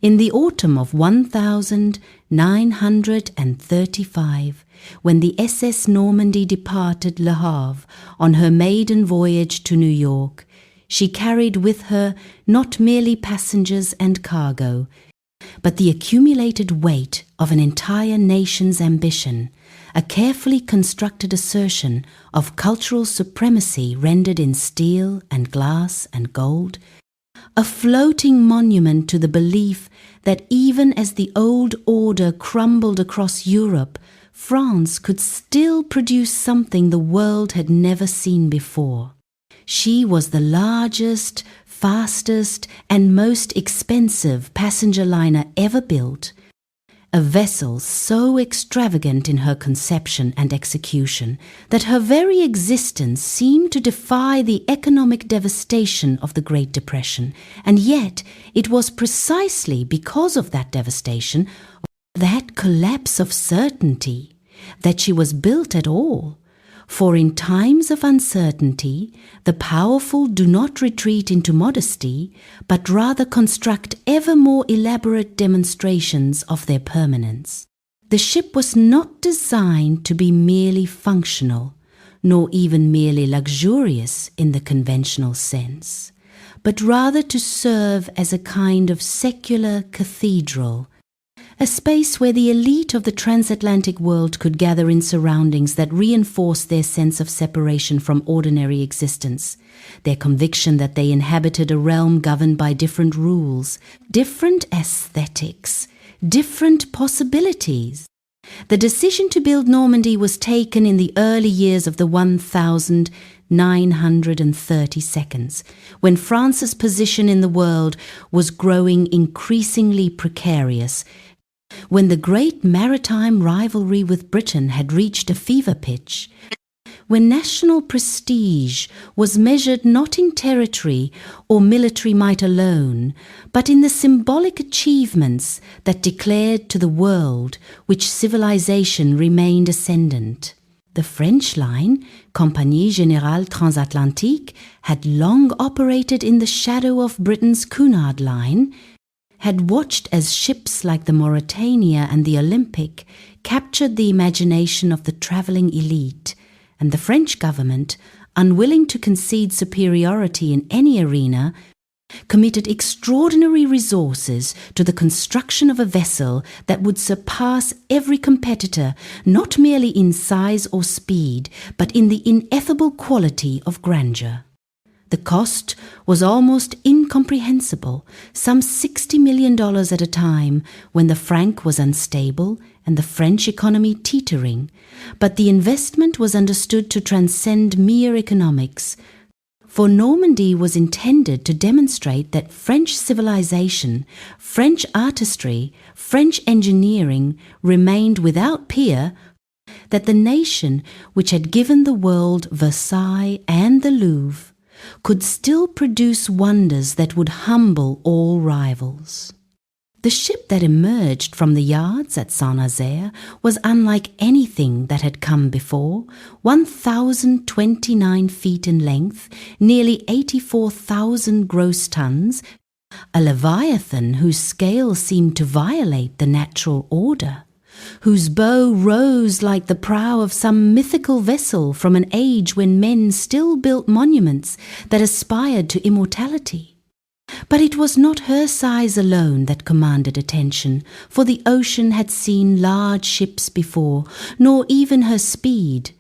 in the autumn of 1935, when the SS Normandie departed Le Havre on her maiden voyage to New York, she carried with her not merely passengers and cargo, but the accumulated weight of an entire nation's ambition, a carefully constructed assertion of cultural supremacy rendered in steel and glass and gold, a floating monument to the belief that even as the old order crumbled across Europe, France could still produce something the world had never seen before. She was the largest, fastest, and most expensive passenger liner ever built, a vessel so extravagant in her conception and execution that her very existence seemed to defy the economic devastation of the Great Depression, and yet it was precisely because of that devastation, that collapse of certainty, that she was built at all. For in times of uncertainty, the powerful do not retreat into modesty, but rather construct ever more elaborate demonstrations of their permanence. The ship was not designed to be merely functional, nor even merely luxurious in the conventional sense, but rather to serve as a kind of secular cathedral, a space where the elite of the transatlantic world could gather in surroundings that reinforced their sense of separation from ordinary existence, their conviction that they inhabited a realm governed by different rules, different aesthetics, different possibilities. The decision to build Normandy was taken in the early years of the 1932nd, when France's position in the world was growing increasingly precarious, when the great maritime rivalry with Britain had reached a fever pitch, when national prestige was measured not in territory or military might alone, but in the symbolic achievements that declared to the world which civilization remained ascendant. The French line, Compagnie Générale Transatlantique, had long operated in the shadow of Britain's Cunard line, had watched as ships like the Mauretania and the Olympic captured the imagination of the travelling elite, and the French government, unwilling to concede superiority in any arena, committed extraordinary resources to the construction of a vessel that would surpass every competitor, not merely in size or speed, but in the ineffable quality of grandeur. The cost was almost incomprehensible, some $60 million at a time when the franc was unstable and the French economy teetering, but the investment was understood to transcend mere economics, for Normandy was intended to demonstrate that French civilization, French artistry, French engineering remained without peer, that the nation which had given the world Versailles and the Louvre could still produce wonders that would humble all rivals. The ship that emerged from the yards at Saint-Nazaire was unlike anything that had come before, 1,029 feet in length, nearly 84,000 gross tons, a leviathan whose scale seemed to violate the natural order, whose bow rose like the prow of some mythical vessel from an age when men still built monuments that aspired to immortality. But it was not her size alone that commanded attention, for the ocean had seen large ships before, nor even her speed,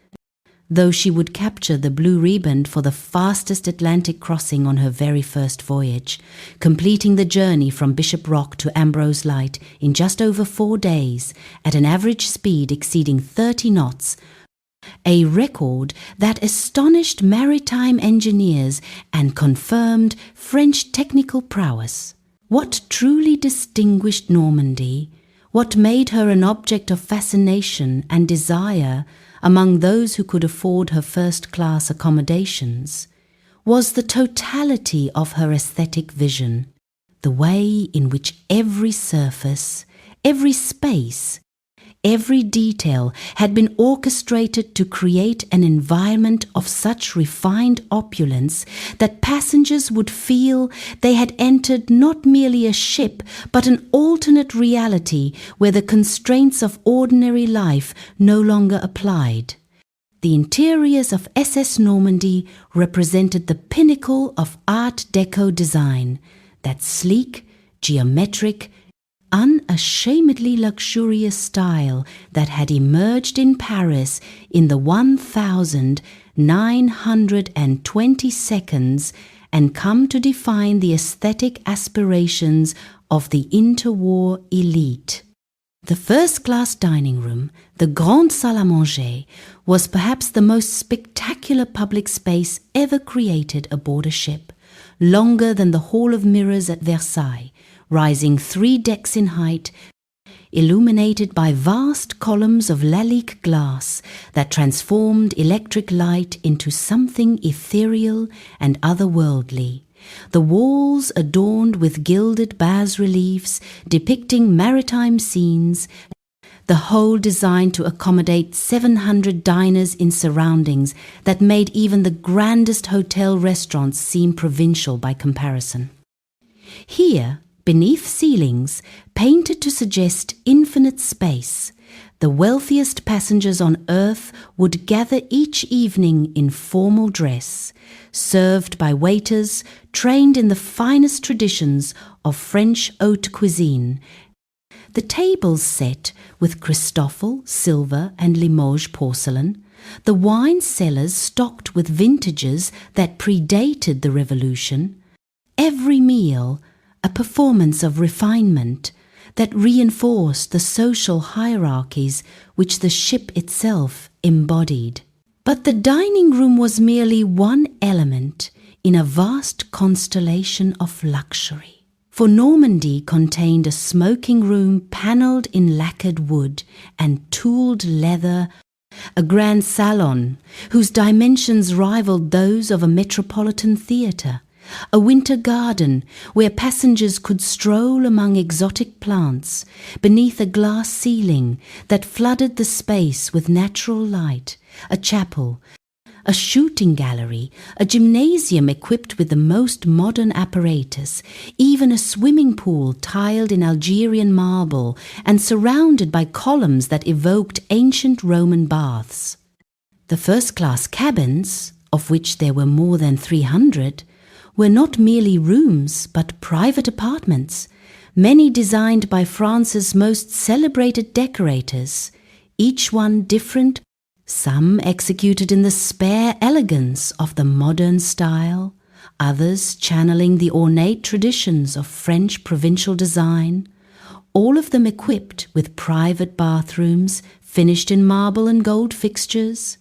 though she would capture the blue riband for the fastest Atlantic crossing on her very first voyage, completing the journey from Bishop Rock to Ambrose Light in just over 4 days, at an average speed exceeding 30 knots, a record that astonished maritime engineers and confirmed French technical prowess. What truly distinguished Normandy, what made her an object of fascination and desire among those who could afford her first-class accommodations, was the totality of her aesthetic vision, the way in which every surface, every space, Every detail had been orchestrated to create an environment of such refined opulence that passengers would feel they had entered not merely a ship, but an alternate reality where the constraints of ordinary life no longer applied. The interiors of SS Normandie represented the pinnacle of Art Deco design, that sleek, geometric, unashamedly luxurious style that had emerged in Paris in the 1920s and come to define the aesthetic aspirations of the interwar elite. The first-class dining room, the Grande Salle à Manger, was perhaps the most spectacular public space ever created aboard a ship, longer than the Hall of Mirrors at Versailles, rising 3 decks in height, illuminated by vast columns of Lalique glass that transformed electric light into something ethereal and otherworldly. The walls adorned with gilded bas-reliefs depicting maritime scenes, the whole designed to accommodate 700 diners in surroundings that made even the grandest hotel restaurants seem provincial by comparison. Here, beneath ceilings, painted to suggest infinite space, the wealthiest passengers on earth would gather each evening in formal dress, served by waiters trained in the finest traditions of French haute cuisine. The tables set with Christoffel, silver and Limoges porcelain, the wine cellars stocked with vintages that predated the Revolution, every meal a performance of refinement that reinforced the social hierarchies which the ship itself embodied. But the dining room was merely one element in a vast constellation of luxury. For Normandy contained a smoking room panelled in lacquered wood and tooled leather, a grand salon whose dimensions rivaled those of a metropolitan theatre, a winter garden where passengers could stroll among exotic plants beneath a glass ceiling that flooded the space with natural light, a chapel, a shooting gallery, a gymnasium equipped with the most modern apparatus, even a swimming pool tiled in Algerian marble and surrounded by columns that evoked ancient Roman baths. The first-class cabins, of which there were more than 300, were not merely rooms but private apartments, many designed by France's most celebrated decorators, each one different, some executed in the spare elegance of the modern style, others channeling the ornate traditions of French provincial design, all of them equipped with private bathrooms finished in marble and gold fixtures,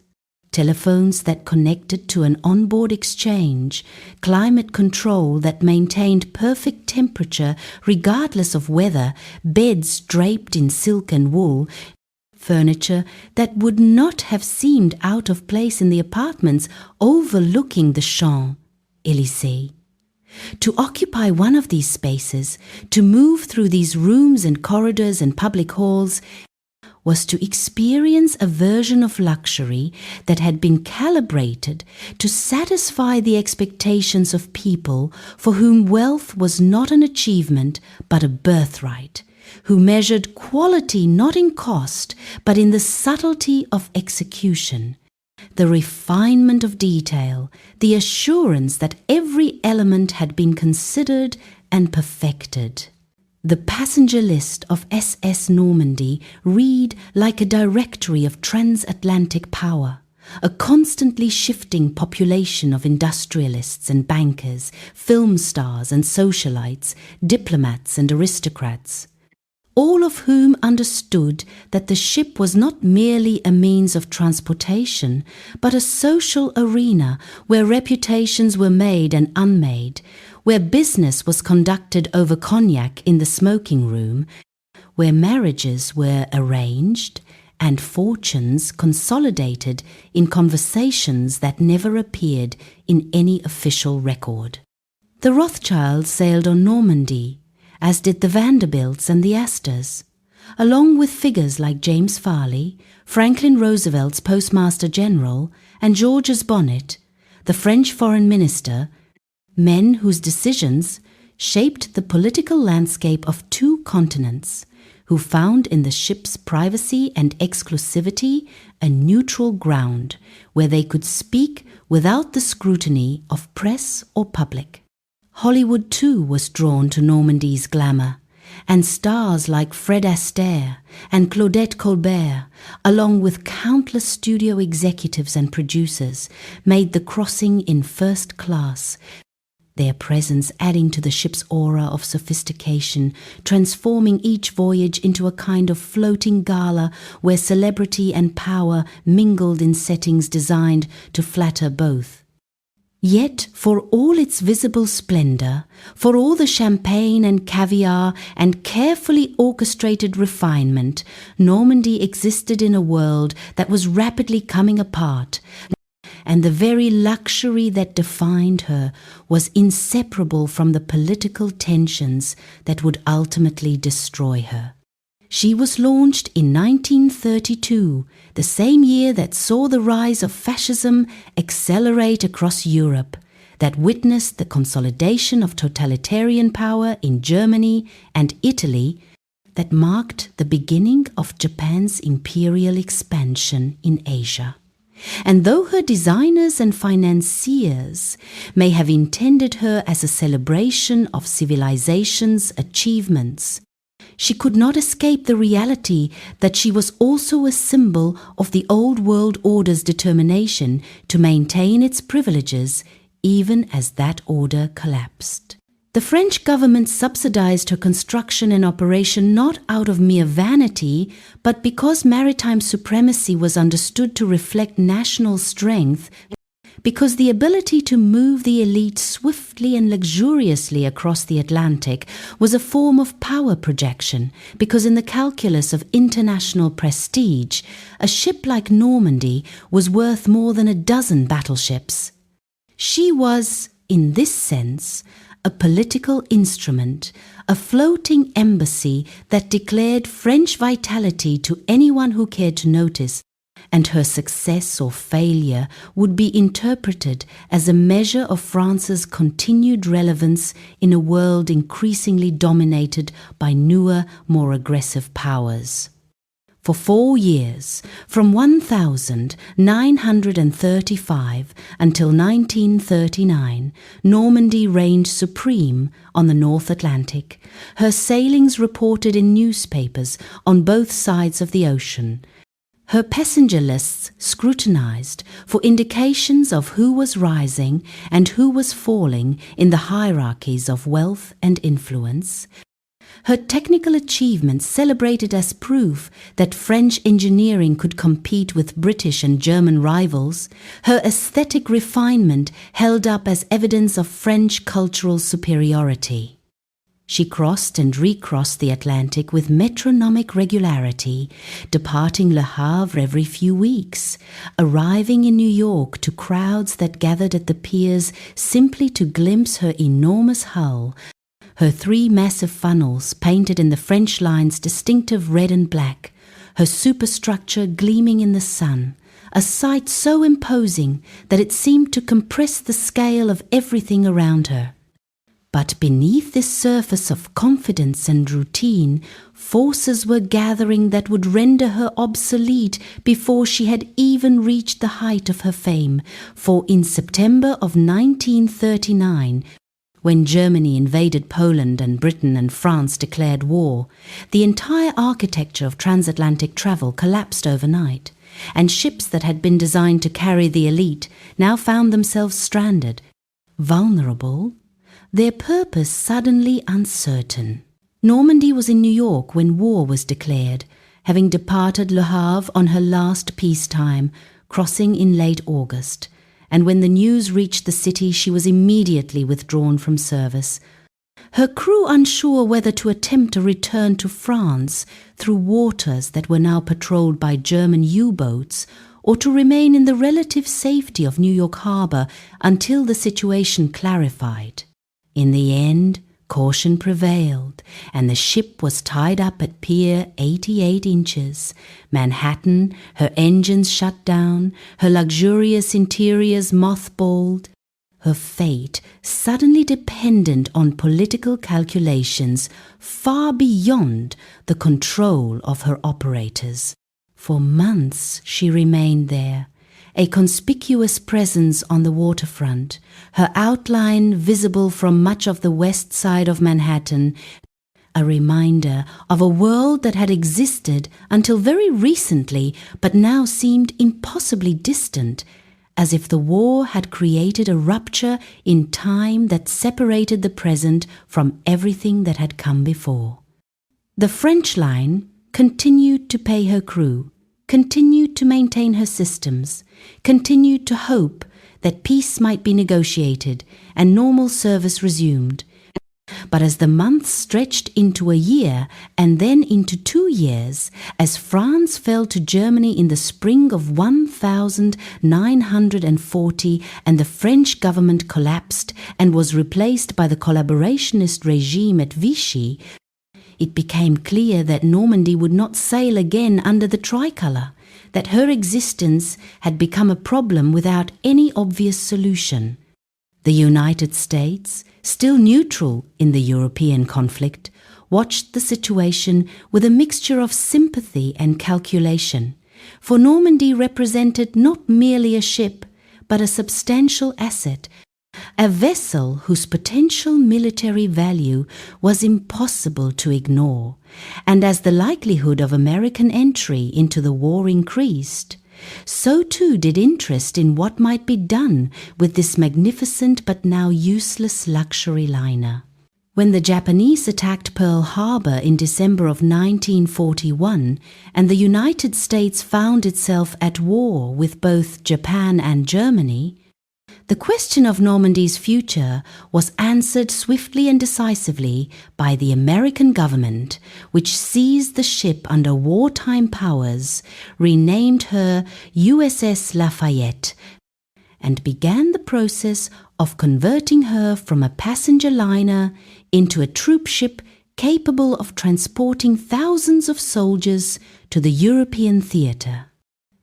telephones that connected to an onboard exchange, climate control that maintained perfect temperature regardless of weather, beds draped in silk and wool, furniture that would not have seemed out of place in the apartments overlooking the Champs-Élysées. To occupy one of these spaces, to move through these rooms and corridors and public halls, was to experience a version of luxury that had been calibrated to satisfy the expectations of people for whom wealth was not an achievement but a birthright, who measured quality not in cost but in the subtlety of execution, the refinement of detail, the assurance that every element had been considered and perfected. The passenger list of SS Normandie read like a directory of transatlantic power, a constantly shifting population of industrialists and bankers, film stars and socialites, diplomats and aristocrats, all of whom understood that the ship was not merely a means of transportation, but a social arena where reputations were made and unmade, where business was conducted over cognac in the smoking room, where marriages were arranged and fortunes consolidated in conversations that never appeared in any official record. The Rothschilds sailed on Normandy, as did the Vanderbilts and the Astors. along with figures like James Farley, Franklin Roosevelt's Postmaster General, and Georges Bonnet, the French Foreign Minister, men whose decisions shaped the political landscape of two continents, who found in the ship's privacy and exclusivity a neutral ground where they could speak without the scrutiny of press or public. Hollywood too was drawn to Normandie's glamour, and stars like Fred Astaire and Claudette Colbert, along with countless studio executives and producers, made the crossing in first class, their presence adding to the ship's aura of sophistication, transforming each voyage into a kind of floating gala where celebrity and power mingled in settings designed to flatter both. Yet, for all its visible splendor, for all the champagne and caviar and carefully orchestrated refinement, Normandy existed in a world that was rapidly coming apart, and the very luxury that defined her was inseparable from the political tensions that would ultimately destroy her. She was launched in 1932, the same year that saw the rise of fascism accelerate across Europe, that witnessed the consolidation of totalitarian power in Germany and Italy, that marked the beginning of Japan's imperial expansion in Asia. And though her designers and financiers may have intended her as a celebration of civilization's achievements, she could not escape the reality that she was also a symbol of the old world order's determination to maintain its privileges even as that order collapsed. The French government subsidized her construction and operation not out of mere vanity, but because maritime supremacy was understood to reflect national strength, because the ability to move the elite swiftly and luxuriously across the Atlantic was a form of power projection, because in the calculus of international prestige, a ship like Normandy was worth more than a dozen battleships. She was, in this sense, a political instrument, a floating embassy that declared French vitality to anyone who cared to notice, and her success or failure would be interpreted as a measure of France's continued relevance in a world increasingly dominated by newer, more aggressive powers. For 4 years, from 1935 until 1939, Normandy reigned supreme on the North Atlantic, her sailings reported in newspapers on both sides of the ocean, her passenger lists scrutinized for indications of who was rising and who was falling in the hierarchies of wealth and influence, her technical achievements celebrated as proof that French engineering could compete with British and German rivals, her aesthetic refinement held up as evidence of French cultural superiority. She crossed and recrossed the Atlantic with metronomic regularity, departing Le Havre every few weeks, arriving in New York to crowds that gathered at the piers simply to glimpse her enormous hull, her 3 massive funnels painted in the French line's distinctive red and black, her superstructure gleaming in the sun, a sight so imposing that it seemed to compress the scale of everything around her. But beneath this surface of confidence and routine, forces were gathering that would render her obsolete before she had even reached the height of her fame, for in September of 1939, when Germany invaded Poland and Britain and France declared war, the entire architecture of transatlantic travel collapsed overnight, and ships that had been designed to carry the elite now found themselves stranded, vulnerable, their purpose suddenly uncertain. Normandy was in New York when war was declared, having departed Le Havre on her last peacetime, crossing in late August, and when the news reached the city she was immediately withdrawn from service, her crew unsure whether to attempt a return to France through waters that were now patrolled by German U-boats, or to remain in the relative safety of New York Harbor until the situation clarified. In the end, caution prevailed, and the ship was tied up at Pier 88 inches, Manhattan, her engines shut down, her luxurious interiors mothballed, her fate suddenly dependent on political calculations far beyond the control of her operators. For months she remained there, a conspicuous presence on the waterfront, her outline visible from much of the west side of Manhattan, a reminder of a world that had existed until very recently but now seemed impossibly distant, as if the war had created a rupture in time that separated the present from everything that had come before. The French line continued to pay her crew, continued to maintain her systems, continued to hope that peace might be negotiated and normal service resumed. But as the months stretched into a year and then into 2 years, as France fell to Germany in the spring of 1940 and the French government collapsed and was replaced by the collaborationist regime at Vichy, it became clear that Normandy would not sail again under the tricolour, that her existence had become a problem without any obvious solution. The United States, still neutral in the European conflict, watched the situation with a mixture of sympathy and calculation, for Normandy represented not merely a ship, but a substantial asset, a vessel whose potential military value was impossible to ignore, and as the likelihood of American entry into the war increased, so too did interest in what might be done with this magnificent but now useless luxury liner. When the Japanese attacked Pearl Harbor in December of 1941 and the United States found itself at war with both Japan and Germany, the question of Normandy's future was answered swiftly and decisively by the American government, which seized the ship under wartime powers, renamed her USS Lafayette, and began the process of converting her from a passenger liner into a troop ship capable of transporting thousands of soldiers to the European theatre.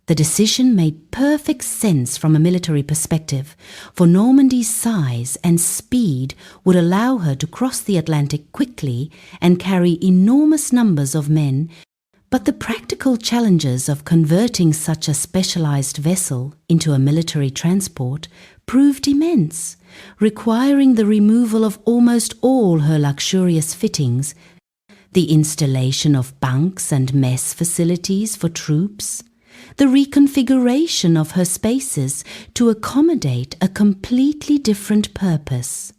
The decision made perfect sense from a military perspective, for Normandy's size and speed would allow her to cross the Atlantic quickly and carry enormous numbers of men, but the practical challenges of converting such a specialized vessel into a military transport proved immense, requiring the removal of almost all her luxurious fittings, the installation of bunks and mess facilities for troops, the reconfiguration of her spaces to accommodate a completely different purpose.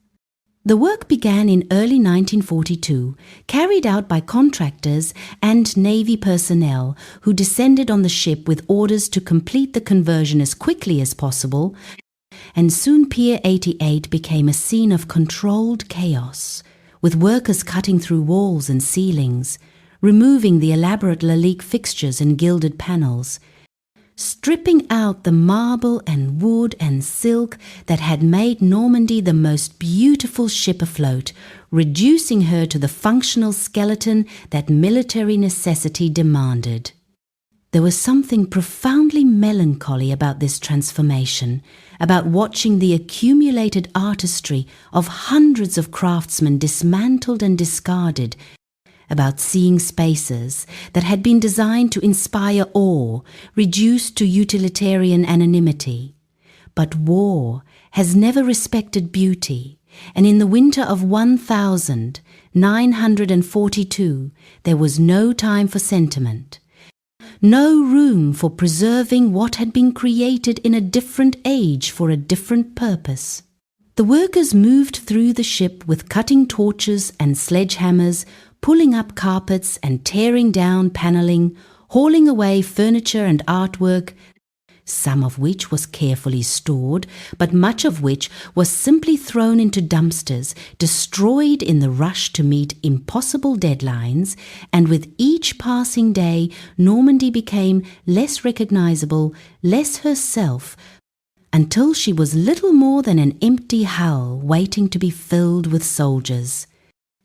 The work began in early 1942, carried out by contractors and Navy personnel who descended on the ship with orders to complete the conversion as quickly as possible, and soon Pier 88 became a scene of controlled chaos, with workers cutting through walls and ceilings, removing the elaborate Lalique fixtures and gilded panels, stripping out the marble and wood and silk that had made Normandy the most beautiful ship afloat, reducing her to the functional skeleton that military necessity demanded. There was something profoundly melancholy about this transformation, about watching the accumulated artistry of hundreds of craftsmen dismantled and discarded, about seeing spaces that had been designed to inspire awe, reduced to utilitarian anonymity. But war has never respected beauty, and in the winter of 1942 there was no time for sentiment, no room for preserving what had been created in a different age for a different purpose. The workers moved through the ship with cutting torches and sledgehammers, pulling up carpets and tearing down panelling, hauling away furniture and artwork, some of which was carefully stored, but much of which was simply thrown into dumpsters, destroyed in the rush to meet impossible deadlines, and with each passing day Normandy became less recognizable, less herself, until she was little more than an empty hull waiting to be filled with soldiers.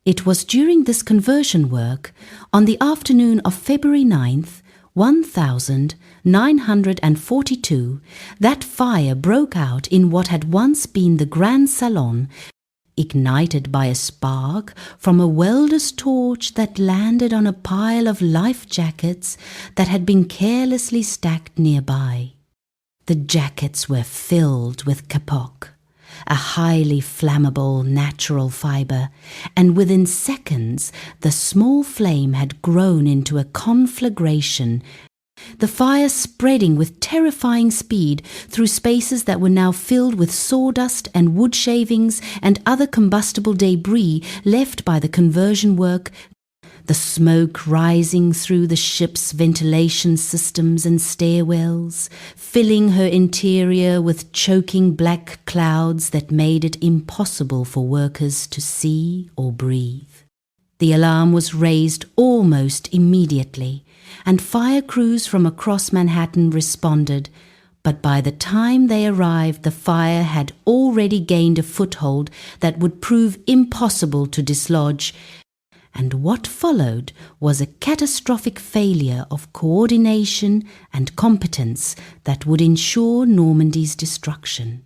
It was during this conversion work, on the afternoon of February 9th, 1942, that fire broke out in what had once been the Grand Salon, ignited by a spark from a welder's torch that landed on a pile of life jackets that had been carelessly stacked nearby. The jackets were filled with kapok, a highly flammable natural fibre, and within seconds the small flame had grown into a conflagration, the fire spreading with terrifying speed through spaces that were now filled with sawdust and wood shavings and other combustible debris left by the conversion work, the smoke rising through the ship's ventilation systems and stairwells, filling her interior with choking black clouds that made it impossible for workers to see or breathe. The alarm was raised almost immediately, and fire crews from across Manhattan responded, but by the time they arrived, the fire had already gained a foothold that would prove impossible to dislodge, and what followed was a catastrophic failure of coordination and competence that would ensure Normandie's destruction.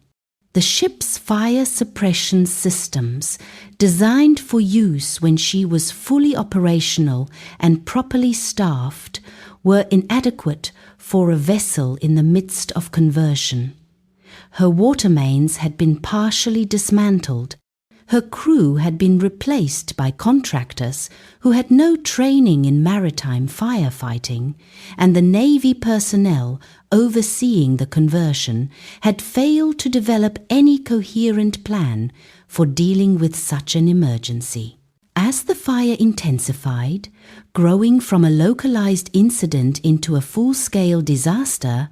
The ship's fire suppression systems, designed for use when she was fully operational and properly staffed, were inadequate for a vessel in the midst of conversion. Her water mains had been partially dismantled. Her crew had been replaced by contractors who had no training in maritime firefighting, and the Navy personnel overseeing the conversion had failed to develop any coherent plan for dealing with such an emergency. As the fire intensified, growing from a localized incident into a full-scale disaster,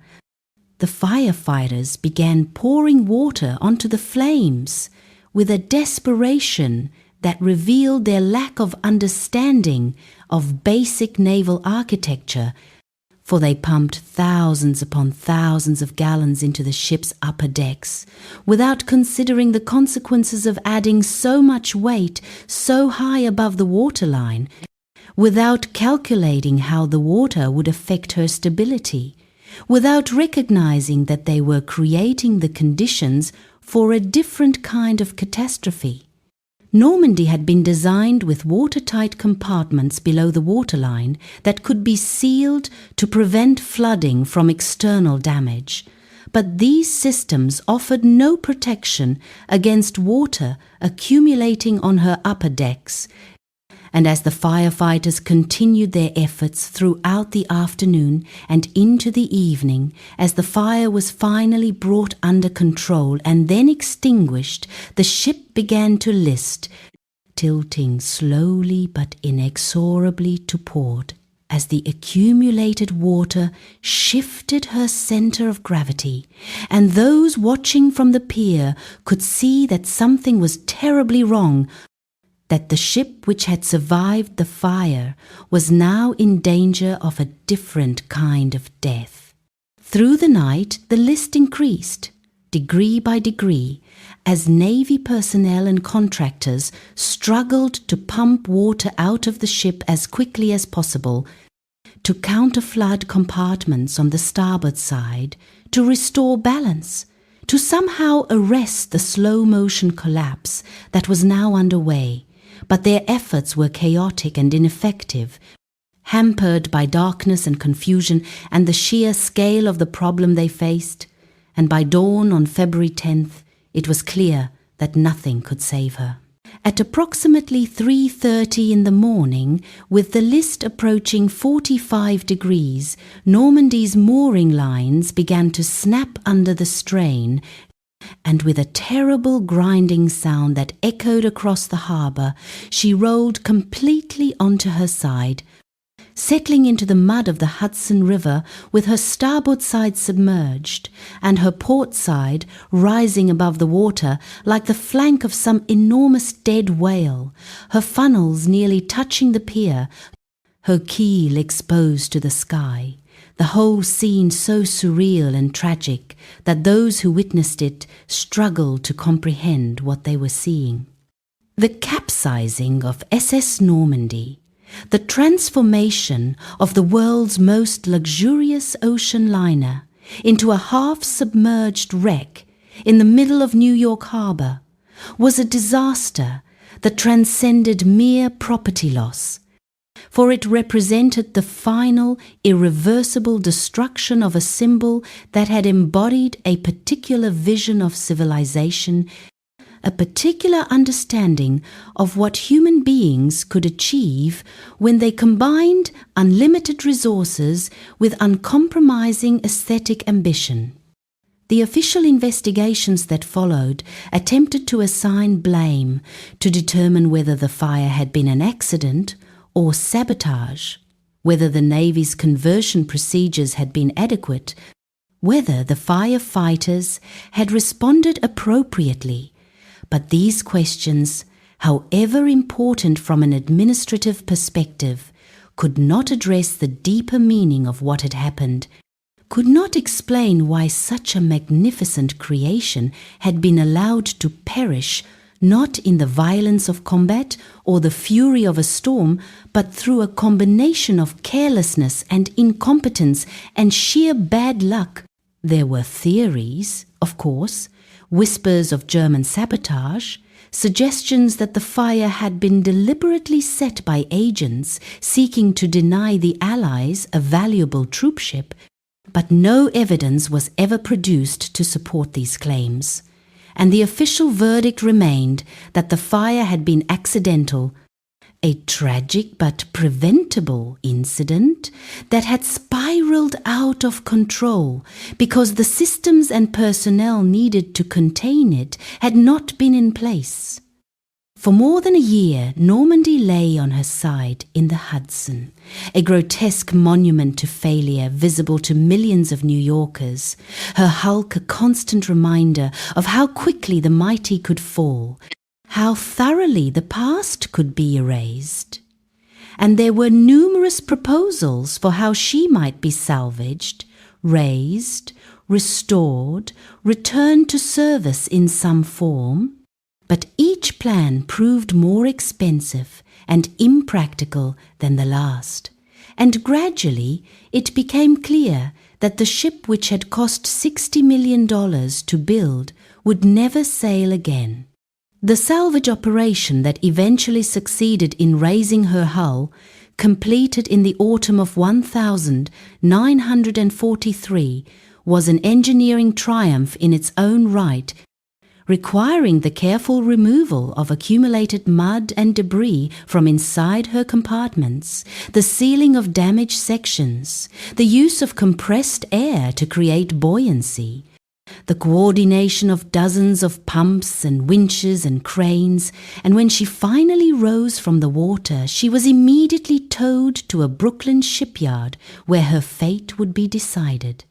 the firefighters began pouring water onto the flames with a desperation that revealed their lack of understanding of basic naval architecture, for they pumped thousands upon thousands of gallons into the ship's upper decks, without considering the consequences of adding so much weight so high above the waterline, without calculating how the water would affect her stability, without recognizing that they were creating the conditions for a different kind of catastrophe. Normandie had been designed with watertight compartments below the waterline that could be sealed to prevent flooding from external damage, but these systems offered no protection against water accumulating on her upper decks, and as the firefighters continued their efforts throughout the afternoon and into the evening, as the fire was finally brought under control and then extinguished, the ship began to list, tilting slowly but inexorably to port, as the accumulated water shifted her center of gravity, and those watching from the pier could see that something was terribly wrong, that the ship which had survived the fire was now in danger of a different kind of death. Through the night, the list increased, degree by degree, as Navy personnel and contractors struggled to pump water out of the ship as quickly as possible, to counterflood compartments on the starboard side, to restore balance, to somehow arrest the slow-motion collapse that was now underway. But their efforts were chaotic and ineffective, hampered by darkness and confusion and the sheer scale of the problem they faced, and by dawn on February 10th, it was clear that nothing could save her. At approximately 3:30 in the morning, with the list approaching 45 degrees, Normandie's mooring lines began to snap under the strain, and with a terrible grinding sound that echoed across the harbour, she rolled completely onto her side, settling into the mud of the Hudson River with her starboard side submerged and her port side rising above the water like the flank of some enormous dead whale, her funnels nearly touching the pier, her keel exposed to the sky. The whole scene so surreal and tragic that those who witnessed it struggled to comprehend what they were seeing. The capsizing of SS Normandie, the transformation of the world's most luxurious ocean liner into a half-submerged wreck in the middle of New York Harbor, was a disaster that transcended mere property loss, for it represented the final, irreversible destruction of a symbol that had embodied a particular vision of civilization, a particular understanding of what human beings could achieve when they combined unlimited resources with uncompromising aesthetic ambition. The official investigations that followed attempted to assign blame, to determine whether the fire had been an accident or sabotage, whether the Navy's conversion procedures had been adequate, whether the firefighters had responded appropriately. But these questions, however important from an administrative perspective, could not address the deeper meaning of what had happened, could not explain why such a magnificent creation had been allowed to perish, not in the violence of combat or the fury of a storm, but through a combination of carelessness and incompetence and sheer bad luck. There were theories, of course, whispers of German sabotage, suggestions that the fire had been deliberately set by agents seeking to deny the Allies a valuable troopship, but no evidence was ever produced to support these claims, and the official verdict remained that the fire had been accidental, a tragic but preventable incident that had spiraled out of control because the systems and personnel needed to contain it had not been in place. For more than a year, Normandy lay on her side in the Hudson, a grotesque monument to failure visible to millions of New Yorkers, her hulk a constant reminder of how quickly the mighty could fall, how thoroughly the past could be erased. And there were numerous proposals for how she might be salvaged, raised, restored, returned to service in some form. But each plan proved more expensive and impractical than the last, and gradually it became clear that the ship which had cost $60 million to build would never sail again. The salvage operation that eventually succeeded in raising her hull, completed in the autumn of 1943, was an engineering triumph in its own right, requiring the careful removal of accumulated mud and debris from inside her compartments, the sealing of damaged sections, the use of compressed air to create buoyancy, the coordination of dozens of pumps and winches and cranes, and when she finally rose from the water, she was immediately towed to a Brooklyn shipyard where her fate would be decided.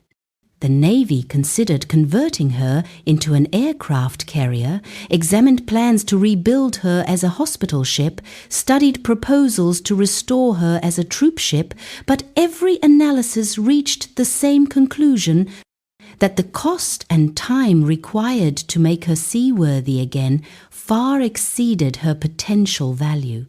The Navy considered converting her into an aircraft carrier, examined plans to rebuild her as a hospital ship, studied proposals to restore her as a troop ship, but every analysis reached the same conclusion: that the cost and time required to make her seaworthy again far exceeded her potential value,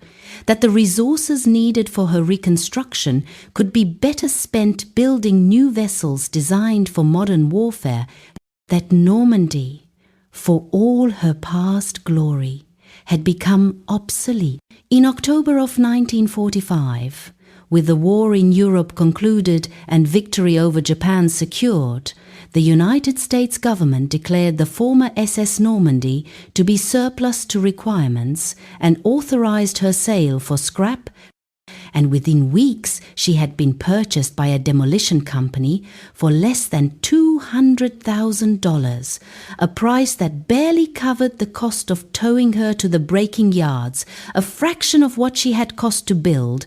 that the resources needed for her reconstruction could be better spent building new vessels designed for modern warfare, that Normandy, for all her past glory, had become obsolete. In October of 1945, with the war in Europe concluded and victory over Japan secured, the United States government declared the former SS Normandie to be surplus to requirements and authorized her sale for scrap, and within weeks she had been purchased by a demolition company for less than $200,000, a price that barely covered the cost of towing her to the breaking yards, a fraction of what she had cost to build,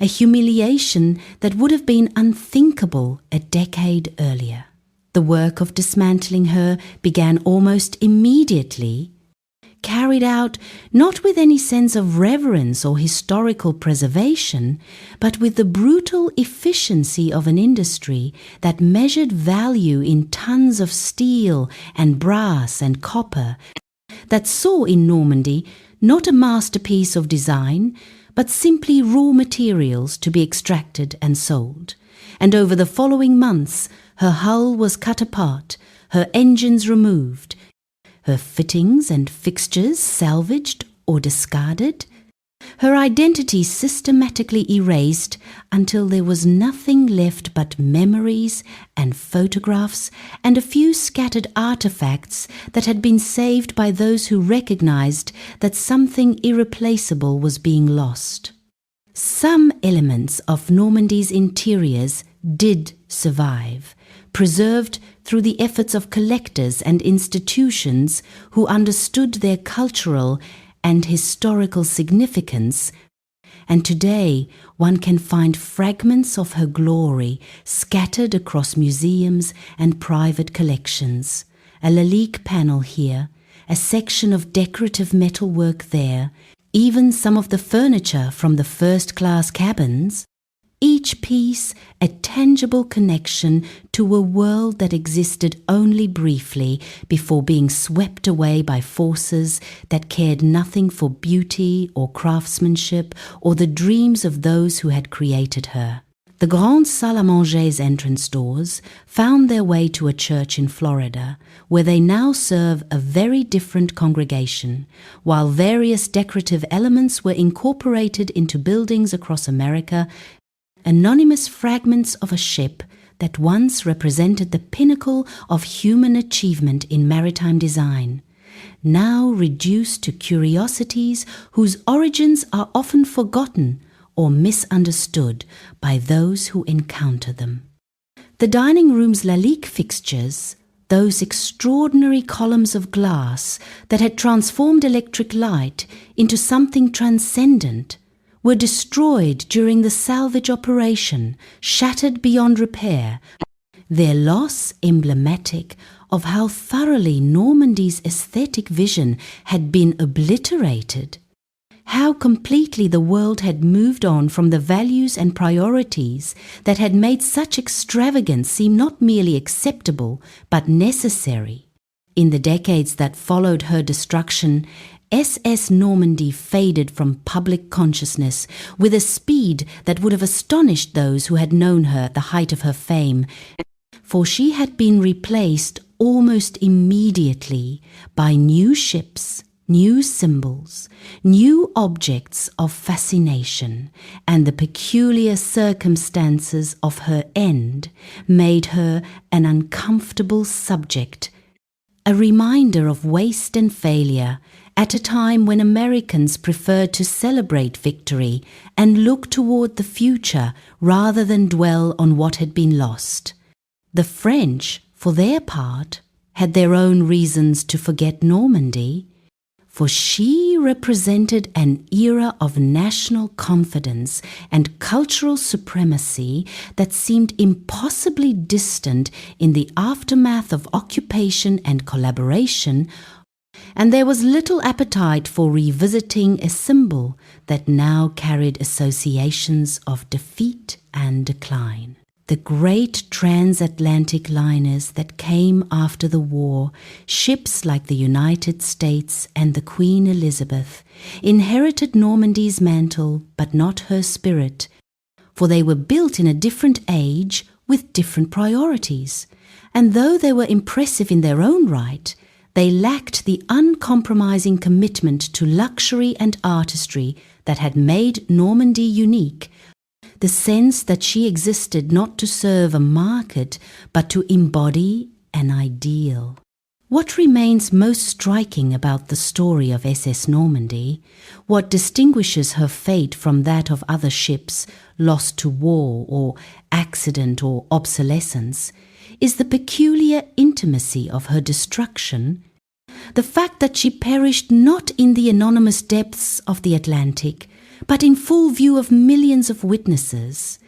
a humiliation that would have been unthinkable a decade earlier. The work of dismantling her began almost immediately, carried out not with any sense of reverence or historical preservation, but with the brutal efficiency of an industry that measured value in tons of steel and brass and copper, that saw in Normandy not a masterpiece of design, but simply raw materials to be extracted and sold. And over the following months, her hull was cut apart, her engines removed, her fittings and fixtures salvaged or discarded, her identity systematically erased until there was nothing left but memories and photographs and a few scattered artifacts that had been saved by those who recognized that something irreplaceable was being lost. Some elements of Normandie's interiors did survive, preserved through the efforts of collectors and institutions who understood their cultural and historical significance, and today one can find fragments of her glory scattered across museums and private collections. A Lalique panel here, a section of decorative metalwork there, even some of the furniture from the first-class cabins, each piece a tangible connection to a world that existed only briefly before being swept away by forces that cared nothing for beauty or craftsmanship or the dreams of those who had created her. The Grande Salle à Manger's entrance doors found their way to a church in Florida, where they now serve a very different congregation, while various decorative elements were incorporated into buildings across America. Anonymous fragments of a ship that once represented the pinnacle of human achievement in maritime design, now reduced to curiosities whose origins are often forgotten or misunderstood by those who encounter them. The dining room's Lalique fixtures, those extraordinary columns of glass that had transformed electric light into something transcendent, were destroyed during the salvage operation, shattered beyond repair, their loss emblematic of how thoroughly Normandie's aesthetic vision had been obliterated, how completely the world had moved on from the values and priorities that had made such extravagance seem not merely acceptable but necessary. In the decades that followed her destruction, SS Normandie faded from public consciousness with a speed that would have astonished those who had known her at the height of her fame, for she had been replaced almost immediately by new ships, new symbols, new objects of fascination, and the peculiar circumstances of her end made her an uncomfortable subject, a reminder of waste and failure, at a time when Americans preferred to celebrate victory and look toward the future rather than dwell on what had been lost. The French, for their part, had their own reasons to forget Normandy, for she represented an era of national confidence and cultural supremacy that seemed impossibly distant in the aftermath of occupation and collaboration, and there was little appetite for revisiting a symbol that now carried associations of defeat and decline. The great transatlantic liners that came after the war, ships like the United States and the Queen Elizabeth, inherited Normandie's mantle but not her spirit, for they were built in a different age with different priorities, and though they were impressive in their own right, they lacked the uncompromising commitment to luxury and artistry that had made Normandie unique, the sense that she existed not to serve a market but to embody an ideal. What remains most striking about the story of SS Normandie, what distinguishes her fate from that of other ships lost to war or accident or obsolescence, is the peculiar intimacy of her destruction, the fact that she perished not in the anonymous depths of the Atlantic, but in full view of millions of witnesses,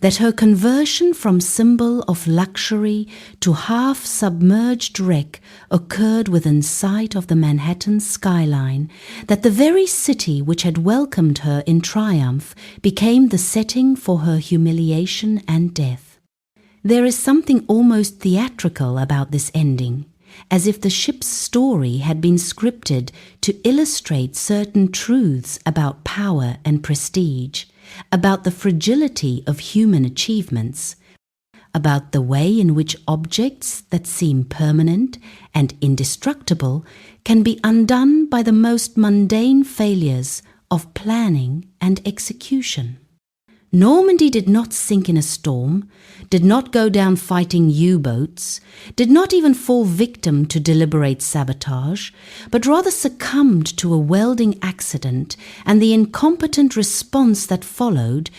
that her conversion from symbol of luxury to half-submerged wreck occurred within sight of the Manhattan skyline, that the very city which had welcomed her in triumph became the setting for her humiliation and death. There is something almost theatrical about this ending, as if the ship's story had been scripted to illustrate certain truths about power and prestige, about the fragility of human achievements, about the way in which objects that seem permanent and indestructible can be undone by the most mundane failures of planning and execution. Normandy did not sink in a storm, did not go down fighting U-boats, did not even fall victim to deliberate sabotage, but rather succumbed to a welding accident and the incompetent response that followed,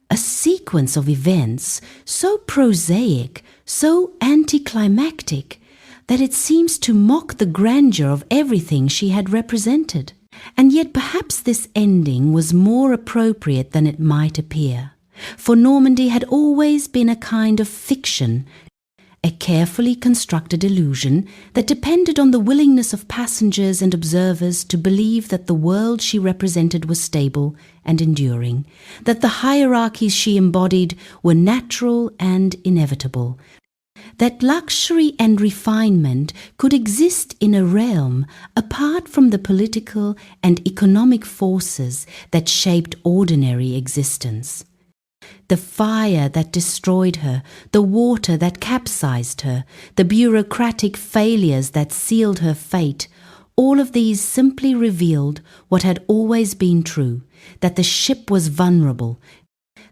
a sequence of events so prosaic, so anticlimactic, that it seems to mock the grandeur of everything she had represented. And yet perhaps this ending was more appropriate than it might appear, for Normandy had always been a kind of fiction, a carefully constructed illusion that depended on the willingness of passengers and observers to believe that the world she represented was stable and enduring, that the hierarchies she embodied were natural and inevitable, that luxury and refinement could exist in a realm apart from the political and economic forces that shaped ordinary existence. The fire that destroyed her, the water that capsized her, the bureaucratic failures that sealed her fate, all of these simply revealed what had always been true, that the ship was vulnerable,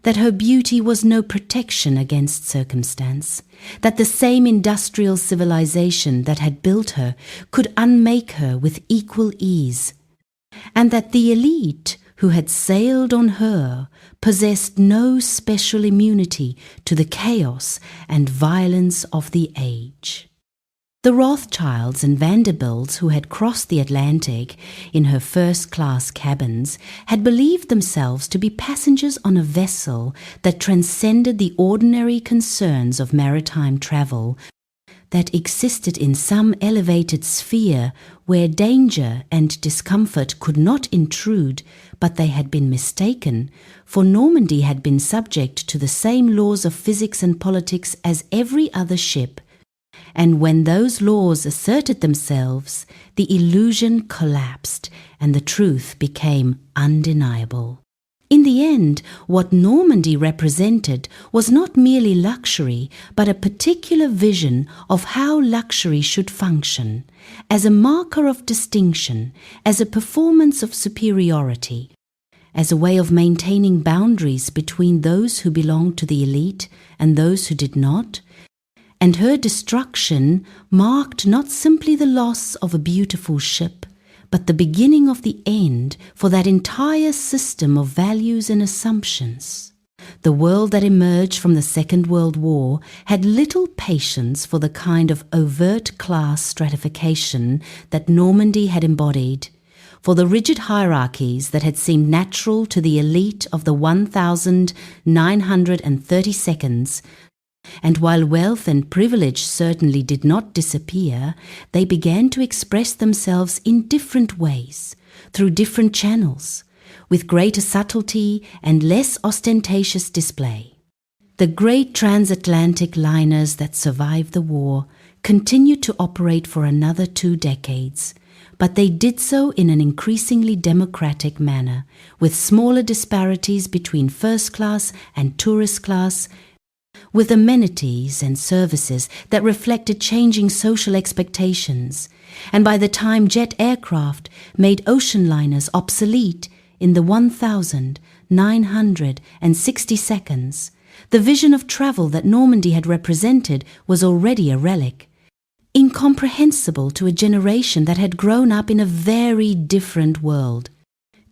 that her beauty was no protection against circumstance, that the same industrial civilization that had built her could unmake her with equal ease, and that the elite who had sailed on her possessed no special immunity to the chaos and violence of the age. The Rothschilds and Vanderbilts, who had crossed the Atlantic in her first-class cabins, had believed themselves to be passengers on a vessel that transcended the ordinary concerns of maritime travel, that existed in some elevated sphere where danger and discomfort could not intrude, but they had been mistaken, for Normandy had been subject to the same laws of physics and politics as every other ship, and when those laws asserted themselves, the illusion collapsed and the truth became undeniable. In the end, what Normandy represented was not merely luxury, but a particular vision of how luxury should function, as a marker of distinction, as a performance of superiority, as a way of maintaining boundaries between those who belonged to the elite and those who did not. And her destruction marked not simply the loss of a beautiful ship, but the beginning of the end for that entire system of values and assumptions. The world that emerged from the Second World War had little patience for the kind of overt class stratification that Normandy had embodied, for the rigid hierarchies that had seemed natural to the elite of the 1,932nd, and while wealth and privilege certainly did not disappear, they began to express themselves in different ways, through different channels, with greater subtlety and less ostentatious display. The great transatlantic liners that survived the war continued to operate for another 2 decades, but they did so in an increasingly democratic manner, with smaller disparities between first class and tourist class, with amenities and services that reflected changing social expectations, and by the time jet aircraft made ocean liners obsolete in the 1,960 the vision of travel that Normandy had represented was already a relic, incomprehensible to a generation that had grown up in a very different world.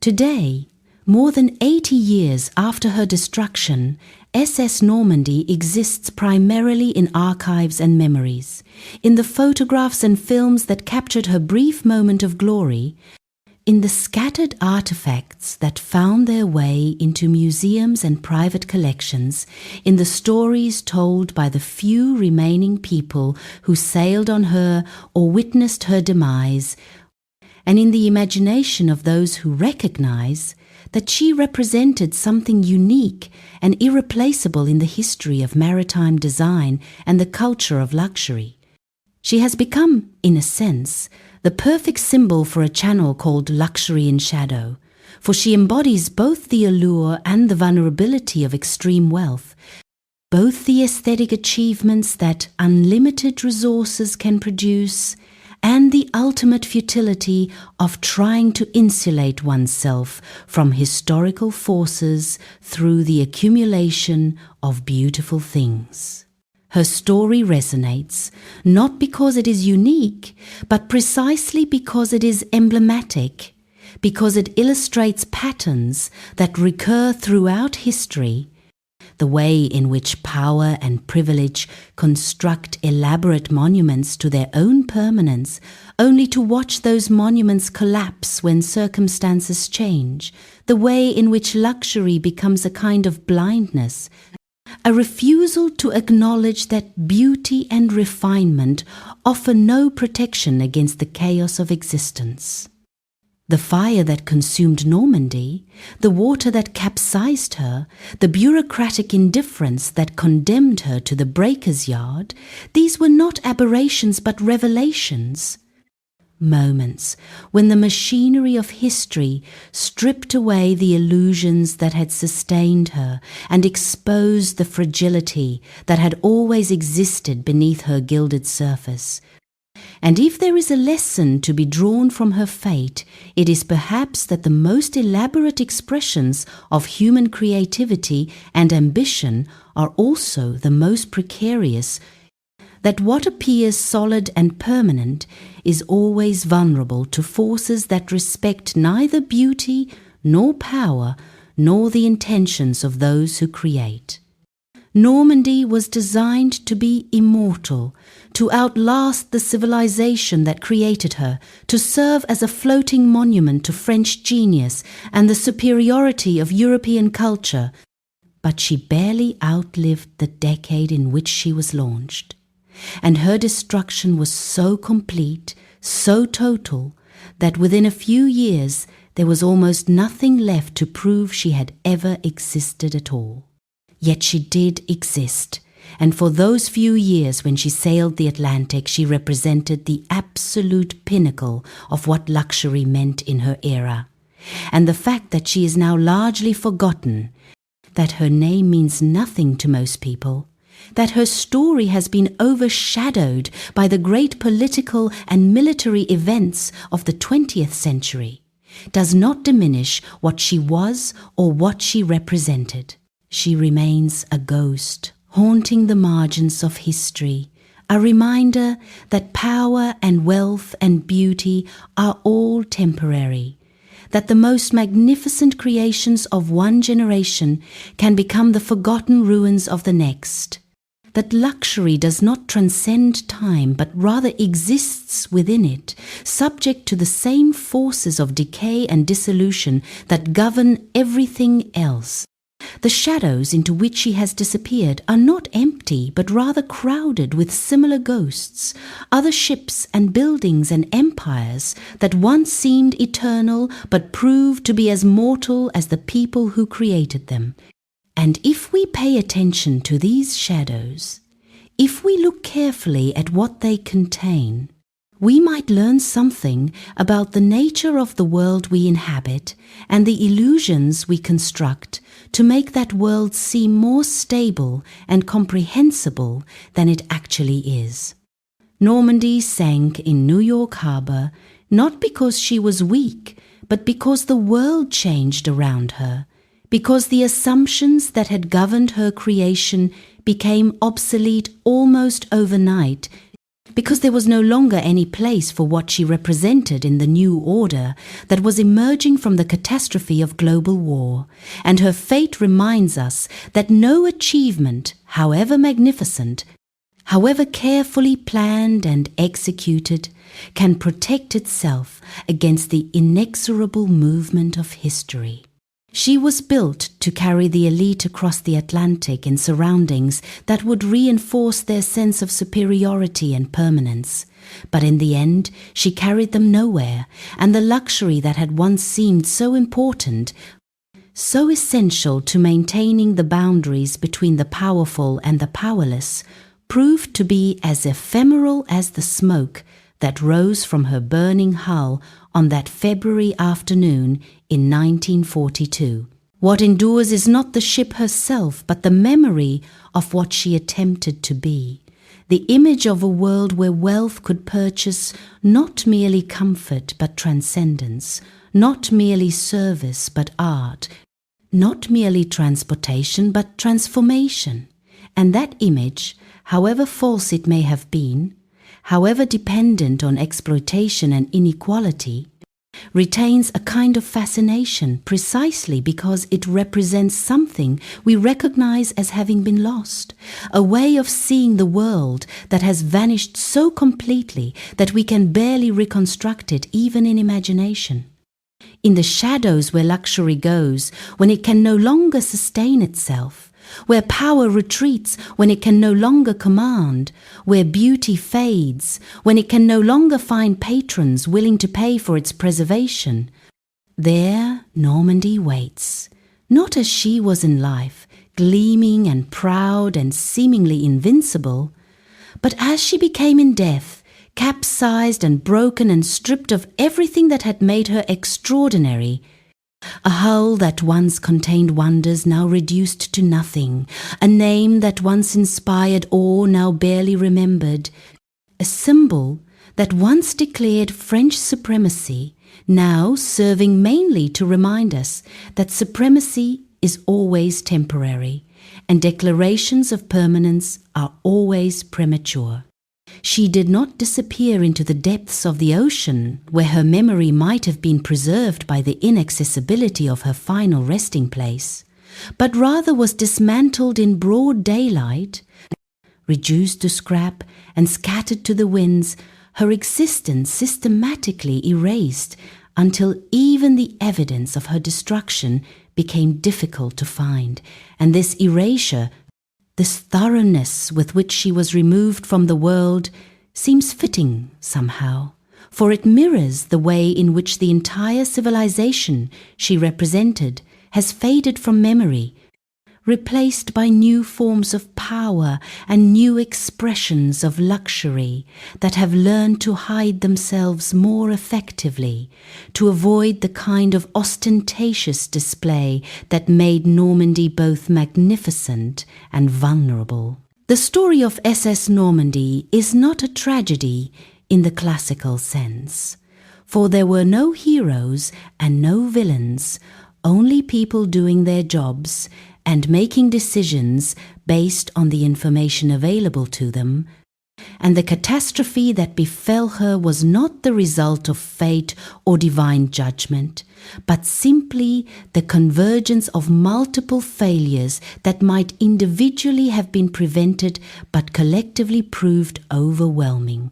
Today, more than 80 years after her destruction, SS Normandie exists primarily in archives and memories, in the photographs and films that captured her brief moment of glory, in the scattered artifacts that found their way into museums and private collections, in the stories told by the few remaining people who sailed on her or witnessed her demise, and in the imagination of those who recognize that she represented something unique and irreplaceable in the history of maritime design and the culture of luxury. She has become, in a sense, the perfect symbol for a channel called luxury in shadow, for she embodies both the allure and the vulnerability of extreme wealth, both the aesthetic achievements that unlimited resources can produce and the ultimate futility of trying to insulate oneself from historical forces through the accumulation of beautiful things. Her story resonates, not because it is unique, but precisely because it is emblematic, because it illustrates patterns that recur throughout history, the way in which power and privilege construct elaborate monuments to their own permanence, only to watch those monuments collapse when circumstances change, the way in which luxury becomes a kind of blindness, a refusal to acknowledge that beauty and refinement offer no protection against the chaos of existence. The fire that consumed Normandy, the water that capsized her, the bureaucratic indifference that condemned her to the breaker's yard, these were not aberrations but revelations. Moments when the machinery of history stripped away the illusions that had sustained her and exposed the fragility that had always existed beneath her gilded surface. And if there is a lesson to be drawn from her fate, it is perhaps that the most elaborate expressions of human creativity and ambition are also the most precarious, that what appears solid and permanent is always vulnerable to forces that respect neither beauty nor power nor the intentions of those who create. Normandy was designed to be immortal, to outlast the civilization that created her, to serve as a floating monument to French genius and the superiority of European culture, but she barely outlived the decade in which she was launched. And her destruction was so complete, so total, that within a few years there was almost nothing left to prove she had ever existed at all. Yet she did exist, and for those few years when she sailed the Atlantic, she represented the absolute pinnacle of what luxury meant in her era. And the fact that she is now largely forgotten, that her name means nothing to most people, that her story has been overshadowed by the great political and military events of the 20th century, does not diminish what she was or what she represented. She remains a ghost, haunting the margins of history, a reminder that power and wealth and beauty are all temporary, that the most magnificent creations of one generation can become the forgotten ruins of the next, that luxury does not transcend time but rather exists within it, subject to the same forces of decay and dissolution that govern everything else. The shadows into which she has disappeared are not empty, but rather crowded with similar ghosts, other ships and buildings and empires that once seemed eternal but proved to be as mortal as the people who created them. And if we pay attention to these shadows, if we look carefully at what they contain, we might learn something about the nature of the world we inhabit and the illusions we construct to make that world seem more stable and comprehensible than it actually is. Normandy sank in New York Harbor not because she was weak, but because the world changed around her, because the assumptions that had governed her creation became obsolete almost overnight, because there was no longer any place for what she represented in the new order that was emerging from the catastrophe of global war, and her fate reminds us that no achievement, however magnificent, however carefully planned and executed, can protect itself against the inexorable movement of history. She was built to carry the elite across the Atlantic in surroundings that would reinforce their sense of superiority and permanence. But in the end, she carried them nowhere, and the luxury that had once seemed so important, so essential to maintaining the boundaries between the powerful and the powerless, proved to be as ephemeral as the smoke that rose from her burning hull on that February afternoon in 1942. What endures is not the ship herself, but the memory of what she attempted to be, the image of a world where wealth could purchase not merely comfort but transcendence, not merely service but art, not merely transportation but transformation. And that image, however false it may have been, however dependent on exploitation and inequality, retains a kind of fascination precisely because it represents something we recognize as having been lost, a way of seeing the world that has vanished so completely that we can barely reconstruct it even in imagination. In the shadows where luxury goes, when it can no longer sustain itself, where power retreats when it can no longer command, where beauty fades when it can no longer find patrons willing to pay for its preservation, there Normandie waits, not as she was in life, gleaming and proud and seemingly invincible, but as she became in death, capsized and broken and stripped of everything that had made her extraordinary. A hull that once contained wonders now reduced to nothing, a name that once inspired awe now barely remembered, a symbol that once declared French supremacy now serving mainly to remind us that supremacy is always temporary and declarations of permanence are always premature. She did not disappear into the depths of the ocean, where her memory might have been preserved by the inaccessibility of her final resting place, but rather was dismantled in broad daylight, reduced to scrap and scattered to the winds, her existence systematically erased until even the evidence of her destruction became difficult to find, and this erasure, this thoroughness with which she was removed from the world, seems fitting somehow, for it mirrors the way in which the entire civilization she represented has faded from memory, replaced by new forms of power and new expressions of luxury that have learned to hide themselves more effectively, to avoid the kind of ostentatious display that made Normandy both magnificent and vulnerable. The story of SS Normandie is not a tragedy in the classical sense, for there were no heroes and no villains, only people doing their jobs and making decisions based on the information available to them, and the catastrophe that befell her was not the result of fate or divine judgment, but simply the convergence of multiple failures that might individually have been prevented but collectively proved overwhelming.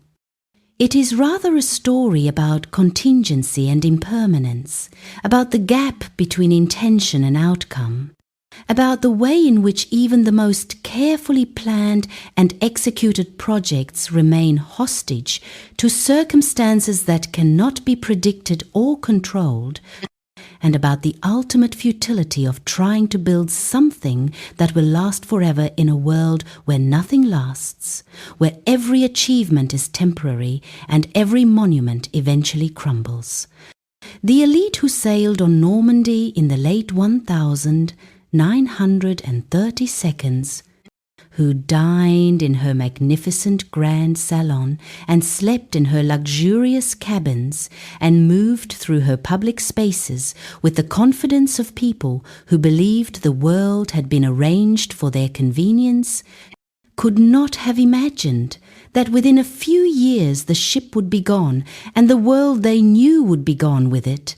It is rather a story about contingency and impermanence, about the gap between intention and outcome, about the way in which even the most carefully planned and executed projects remain hostage to circumstances that cannot be predicted or controlled, and about the ultimate futility of trying to build something that will last forever in a world where nothing lasts, where every achievement is temporary and every monument eventually crumbles. The elite who sailed on Normandy in the late 1932, who dined in her magnificent grand salon and slept in her luxurious cabins and moved through her public spaces with the confidence of people who believed the world had been arranged for their convenience, could not have imagined that within a few years the ship would be gone and the world they knew would be gone with it,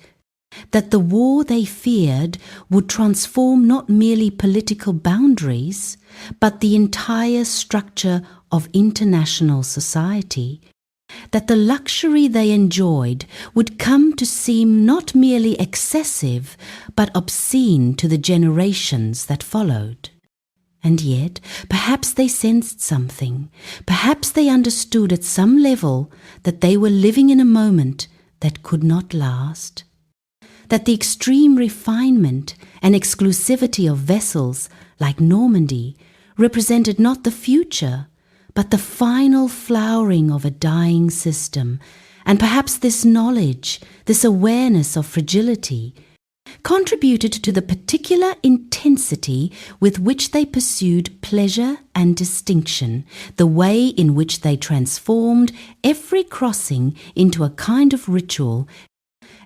that the war they feared would transform not merely political boundaries, but the entire structure of international society, that the luxury they enjoyed would come to seem not merely excessive, but obscene to the generations that followed. And yet, perhaps they sensed something, perhaps they understood at some level that they were living in a moment that could not last, that the extreme refinement and exclusivity of vessels like Normandy represented not the future, but the final flowering of a dying system. And perhaps this knowledge, this awareness of fragility, contributed to the particular intensity with which they pursued pleasure and distinction, the way in which they transformed every crossing into a kind of ritual,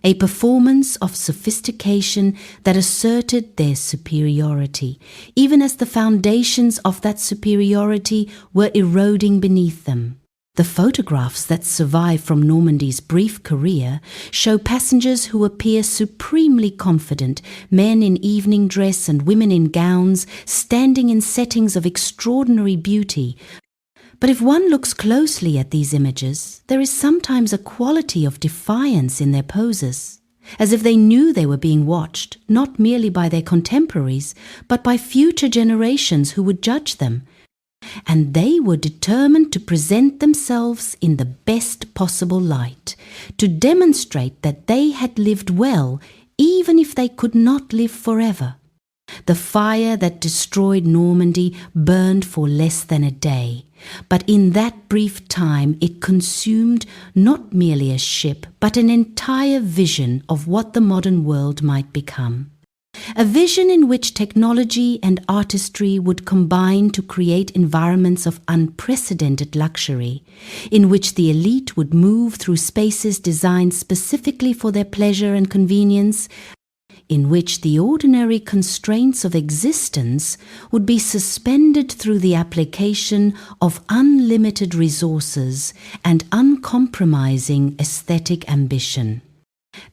a performance of sophistication that asserted their superiority, even as the foundations of that superiority were eroding beneath them. The photographs that survive from Normandie's brief career show passengers who appear supremely confident, men in evening dress and women in gowns, standing in settings of extraordinary beauty. But if one looks closely at these images, there is sometimes a quality of defiance in their poses, as if they knew they were being watched, not merely by their contemporaries, but by future generations who would judge them. And they were determined to present themselves in the best possible light, to demonstrate that they had lived well, even if they could not live forever. The fire that destroyed Normandy burned for less than a day, but in that brief time it consumed not merely a ship, but an entire vision of what the modern world might become. A vision in which technology and artistry would combine to create environments of unprecedented luxury, in which the elite would move through spaces designed specifically for their pleasure and convenience, in which the ordinary constraints of existence would be suspended through the application of unlimited resources and uncompromising aesthetic ambition.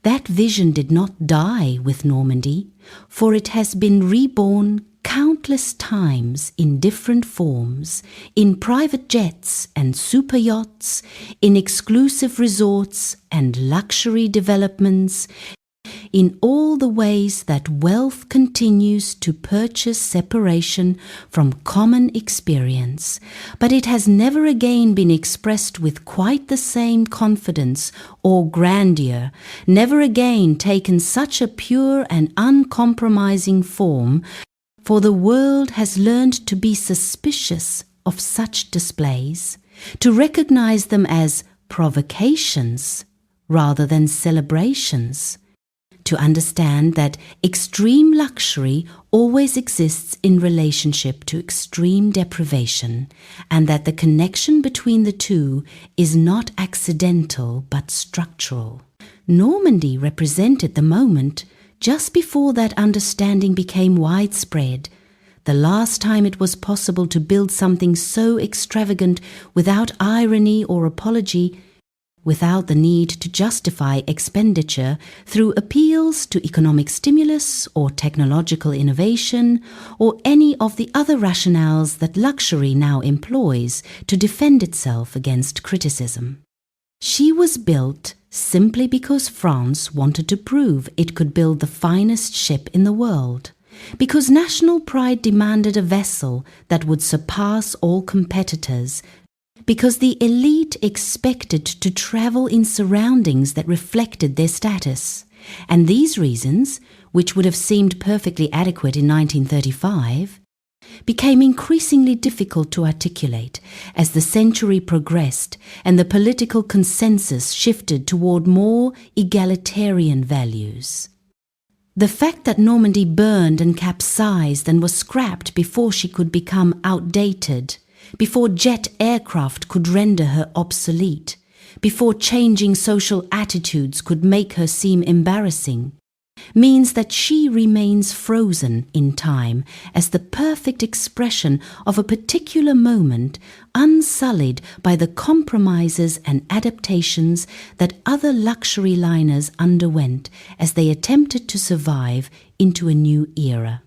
That vision did not die with Normandy, for it has been reborn countless times in different forms, in private jets and super yachts, in exclusive resorts and luxury developments, in all the ways that wealth continues to purchase separation from common experience, but it has never again been expressed with quite the same confidence or grandeur, never again taken such a pure and uncompromising form, for the world has learned to be suspicious of such displays, to recognize them as provocations rather than celebrations, to understand that extreme luxury always exists in relationship to extreme deprivation, and that the connection between the two is not accidental but structural. Normandy represented the moment just before that understanding became widespread, the last time it was possible to build something so extravagant without irony or apology, without the need to justify expenditure through appeals to economic stimulus or technological innovation or any of the other rationales that luxury now employs to defend itself against criticism. She was built simply because France wanted to prove it could build the finest ship in the world, because national pride demanded a vessel that would surpass all competitors, because the elite expected to travel in surroundings that reflected their status. And these reasons, which would have seemed perfectly adequate in 1935, became increasingly difficult to articulate as the century progressed and the political consensus shifted toward more egalitarian values. The fact that Normandy burned and capsized and was scrapped before she could become outdated, before jet aircraft could render her obsolete, before changing social attitudes could make her seem embarrassing, means that she remains frozen in time as the perfect expression of a particular moment, unsullied by the compromises and adaptations that other luxury liners underwent as they attempted to survive into a new era.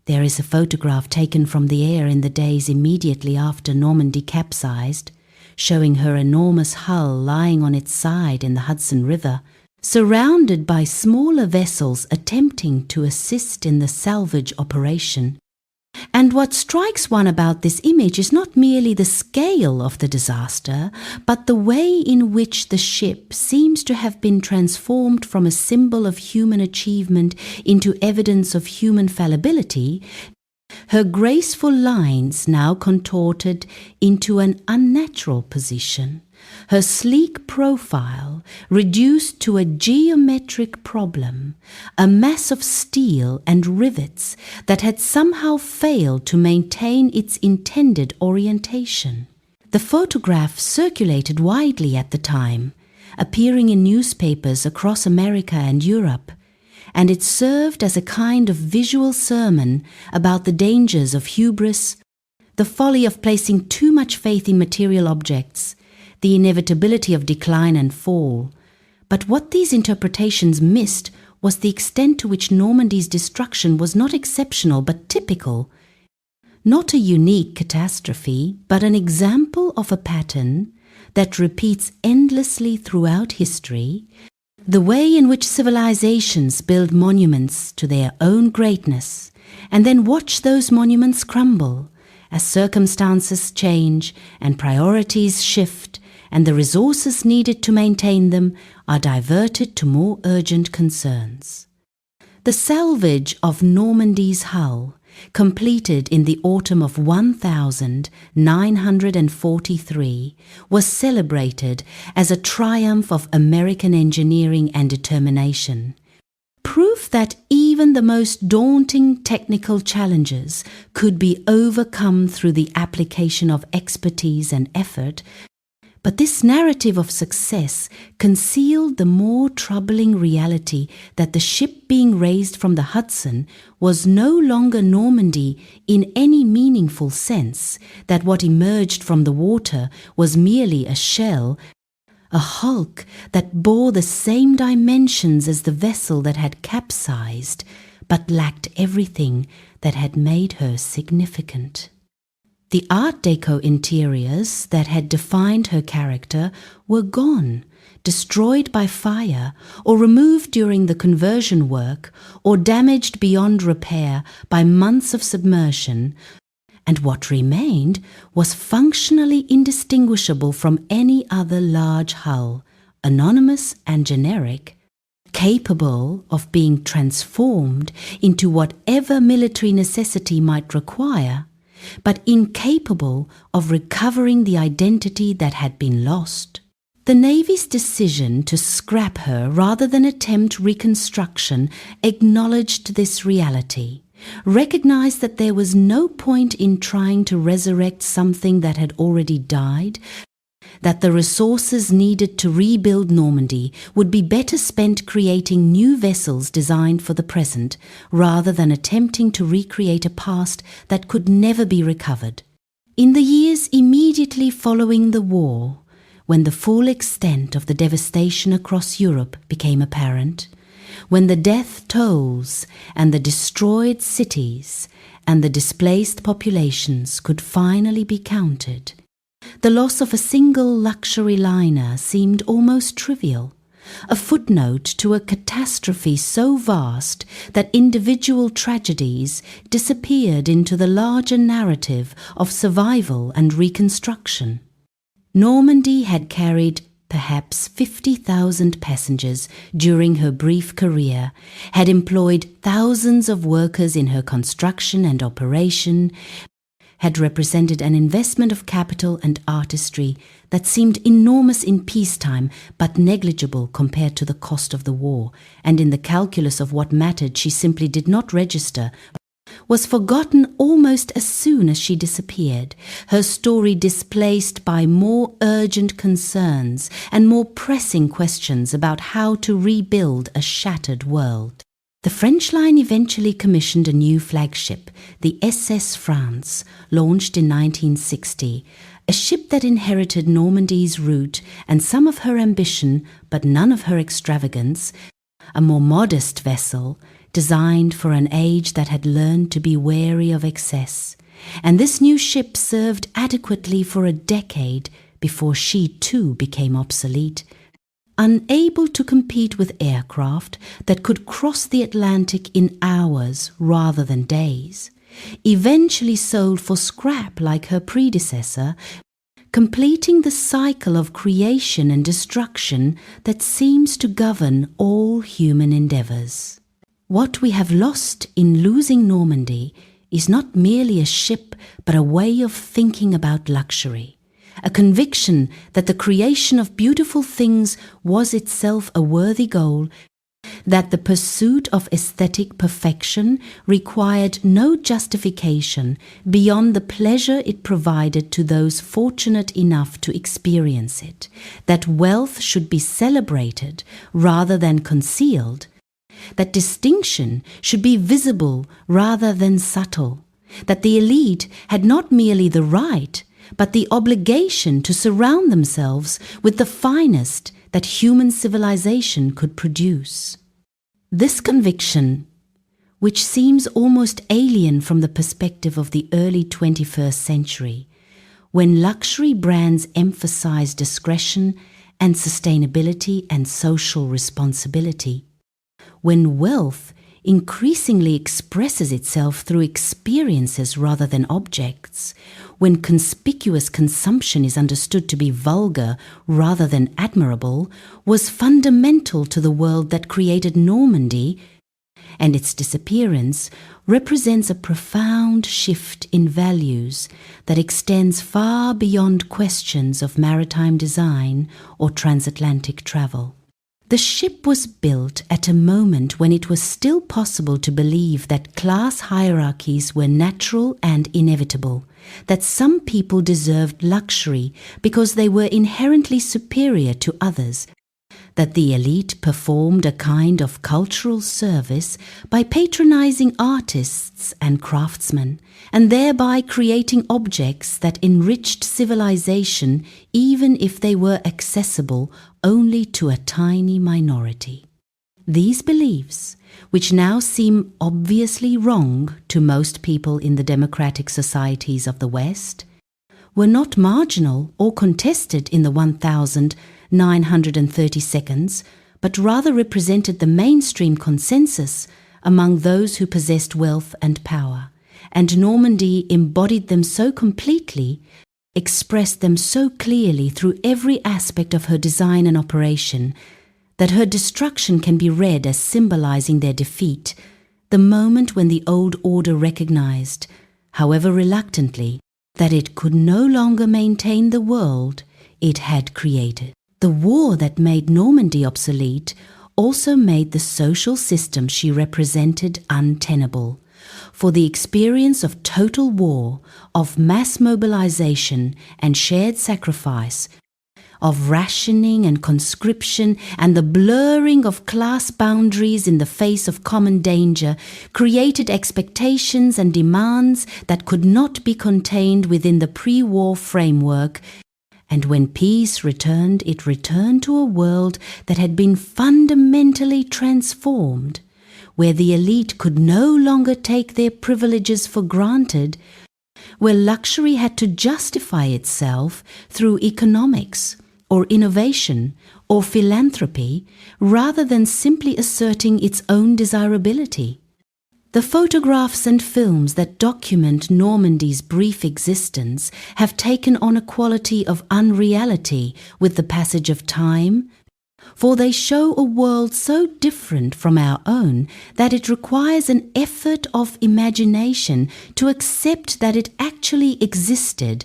There is a photograph taken from the air in the days immediately after Normandy capsized, showing her enormous hull lying on its side in the Hudson River, surrounded by smaller vessels attempting to assist in the salvage operation. And what strikes one about this image is not merely the scale of the disaster, but the way in which the ship seems to have been transformed from a symbol of human achievement into evidence of human fallibility, her graceful lines now contorted into an unnatural position, her sleek profile reduced to a geometric problem, a mass of steel and rivets that had somehow failed to maintain its intended orientation. The photograph circulated widely at the time, appearing in newspapers across America and Europe, and it served as a kind of visual sermon about the dangers of hubris, the folly of placing too much faith in material objects, the inevitability of decline and fall. But what these interpretations missed was the extent to which Normandy's destruction was not exceptional but typical, not a unique catastrophe, but an example of a pattern that repeats endlessly throughout history, the way in which civilizations build monuments to their own greatness and then watch those monuments crumble as circumstances change and priorities shift and the resources needed to maintain them are diverted to more urgent concerns. The salvage of Normandy's hull, completed in the autumn of 1943, was celebrated as a triumph of American engineering and determination. Proof that even the most daunting technical challenges could be overcome through the application of expertise and effort. But this narrative of success concealed the more troubling reality that the ship being raised from the Hudson was no longer Normandy in any meaningful sense, that what emerged from the water was merely a shell, a hulk that bore the same dimensions as the vessel that had capsized, but lacked everything that had made her significant. The Art Deco interiors that had defined her character were gone, destroyed by fire, or removed during the conversion work, or damaged beyond repair by months of submersion, and what remained was functionally indistinguishable from any other large hull, anonymous and generic, capable of being transformed into whatever military necessity might require, but incapable of recovering the identity that had been lost. The Navy's decision to scrap her rather than attempt reconstruction acknowledged this reality, recognized that there was no point in trying to resurrect something that had already died, that the resources needed to rebuild Normandy would be better spent creating new vessels designed for the present, rather than attempting to recreate a past that could never be recovered. In the years immediately following the war, when the full extent of the devastation across Europe became apparent, when the death tolls and the destroyed cities and the displaced populations could finally be counted, the loss of a single luxury liner seemed almost trivial, a footnote to a catastrophe so vast that individual tragedies disappeared into the larger narrative of survival and reconstruction. Normandy had carried perhaps 50,000 passengers during her brief career, had employed thousands of workers in her construction and operation, had represented an investment of capital and artistry that seemed enormous in peacetime but negligible compared to the cost of the war, and in the calculus of what mattered she simply did not register, was forgotten almost as soon as she disappeared, her story displaced by more urgent concerns and more pressing questions about how to rebuild a shattered world. The French line eventually commissioned a new flagship, the SS France, launched in 1960, a ship that inherited Normandy's route and some of her ambition, but none of her extravagance, a more modest vessel, designed for an age that had learned to be wary of excess. And this new ship served adequately for a decade before she too became obsolete, unable to compete with aircraft that could cross the Atlantic in hours rather than days, eventually sold for scrap like her predecessor, completing the cycle of creation and destruction that seems to govern all human endeavors. What we have lost in losing Normandy is not merely a ship but a way of thinking about luxury, a conviction that the creation of beautiful things was itself a worthy goal, that the pursuit of aesthetic perfection required no justification beyond the pleasure it provided to those fortunate enough to experience it, that wealth should be celebrated rather than concealed, that distinction should be visible rather than subtle, that the elite had not merely the right, but the obligation to surround themselves with the finest that human civilization could produce. This conviction, which seems almost alien from the perspective of the early 21st century, when luxury brands emphasize discretion and sustainability and social responsibility, when wealth increasingly expresses itself through experiences rather than objects, when conspicuous consumption is understood to be vulgar rather than admirable, was fundamental to the world that created Normandy, and its disappearance represents a profound shift in values that extends far beyond questions of maritime design or transatlantic travel. The ship was built at a moment when it was still possible to believe that class hierarchies were natural and inevitable, that some people deserved luxury because they were inherently superior to others, that the elite performed a kind of cultural service by patronizing artists and craftsmen, and thereby creating objects that enriched civilization even if they were accessible only to a tiny minority. These beliefs, which now seem obviously wrong to most people in the democratic societies of the West, were not marginal or contested in the 1930 seconds, but rather represented the mainstream consensus among those who possessed wealth and power, and Normandy embodied them so completely, expressed them so clearly through every aspect of her design and operation, that her destruction can be read as symbolizing their defeat, the moment when the old order recognized, however reluctantly, that it could no longer maintain the world it had created. The war that made Normandy obsolete also made the social system she represented untenable, for the experience of total war, of mass mobilization and shared sacrifice, of rationing and conscription and the blurring of class boundaries in the face of common danger created expectations and demands that could not be contained within the pre-war framework, and when peace returned, it returned to a world that had been fundamentally transformed, where the elite could no longer take their privileges for granted, where luxury had to justify itself through economics or innovation or philanthropy rather than simply asserting its own desirability. The photographs and films that document Normandy's brief existence have taken on a quality of unreality with the passage of time, for they show a world so different from our own that it requires an effort of imagination to accept that it actually existed,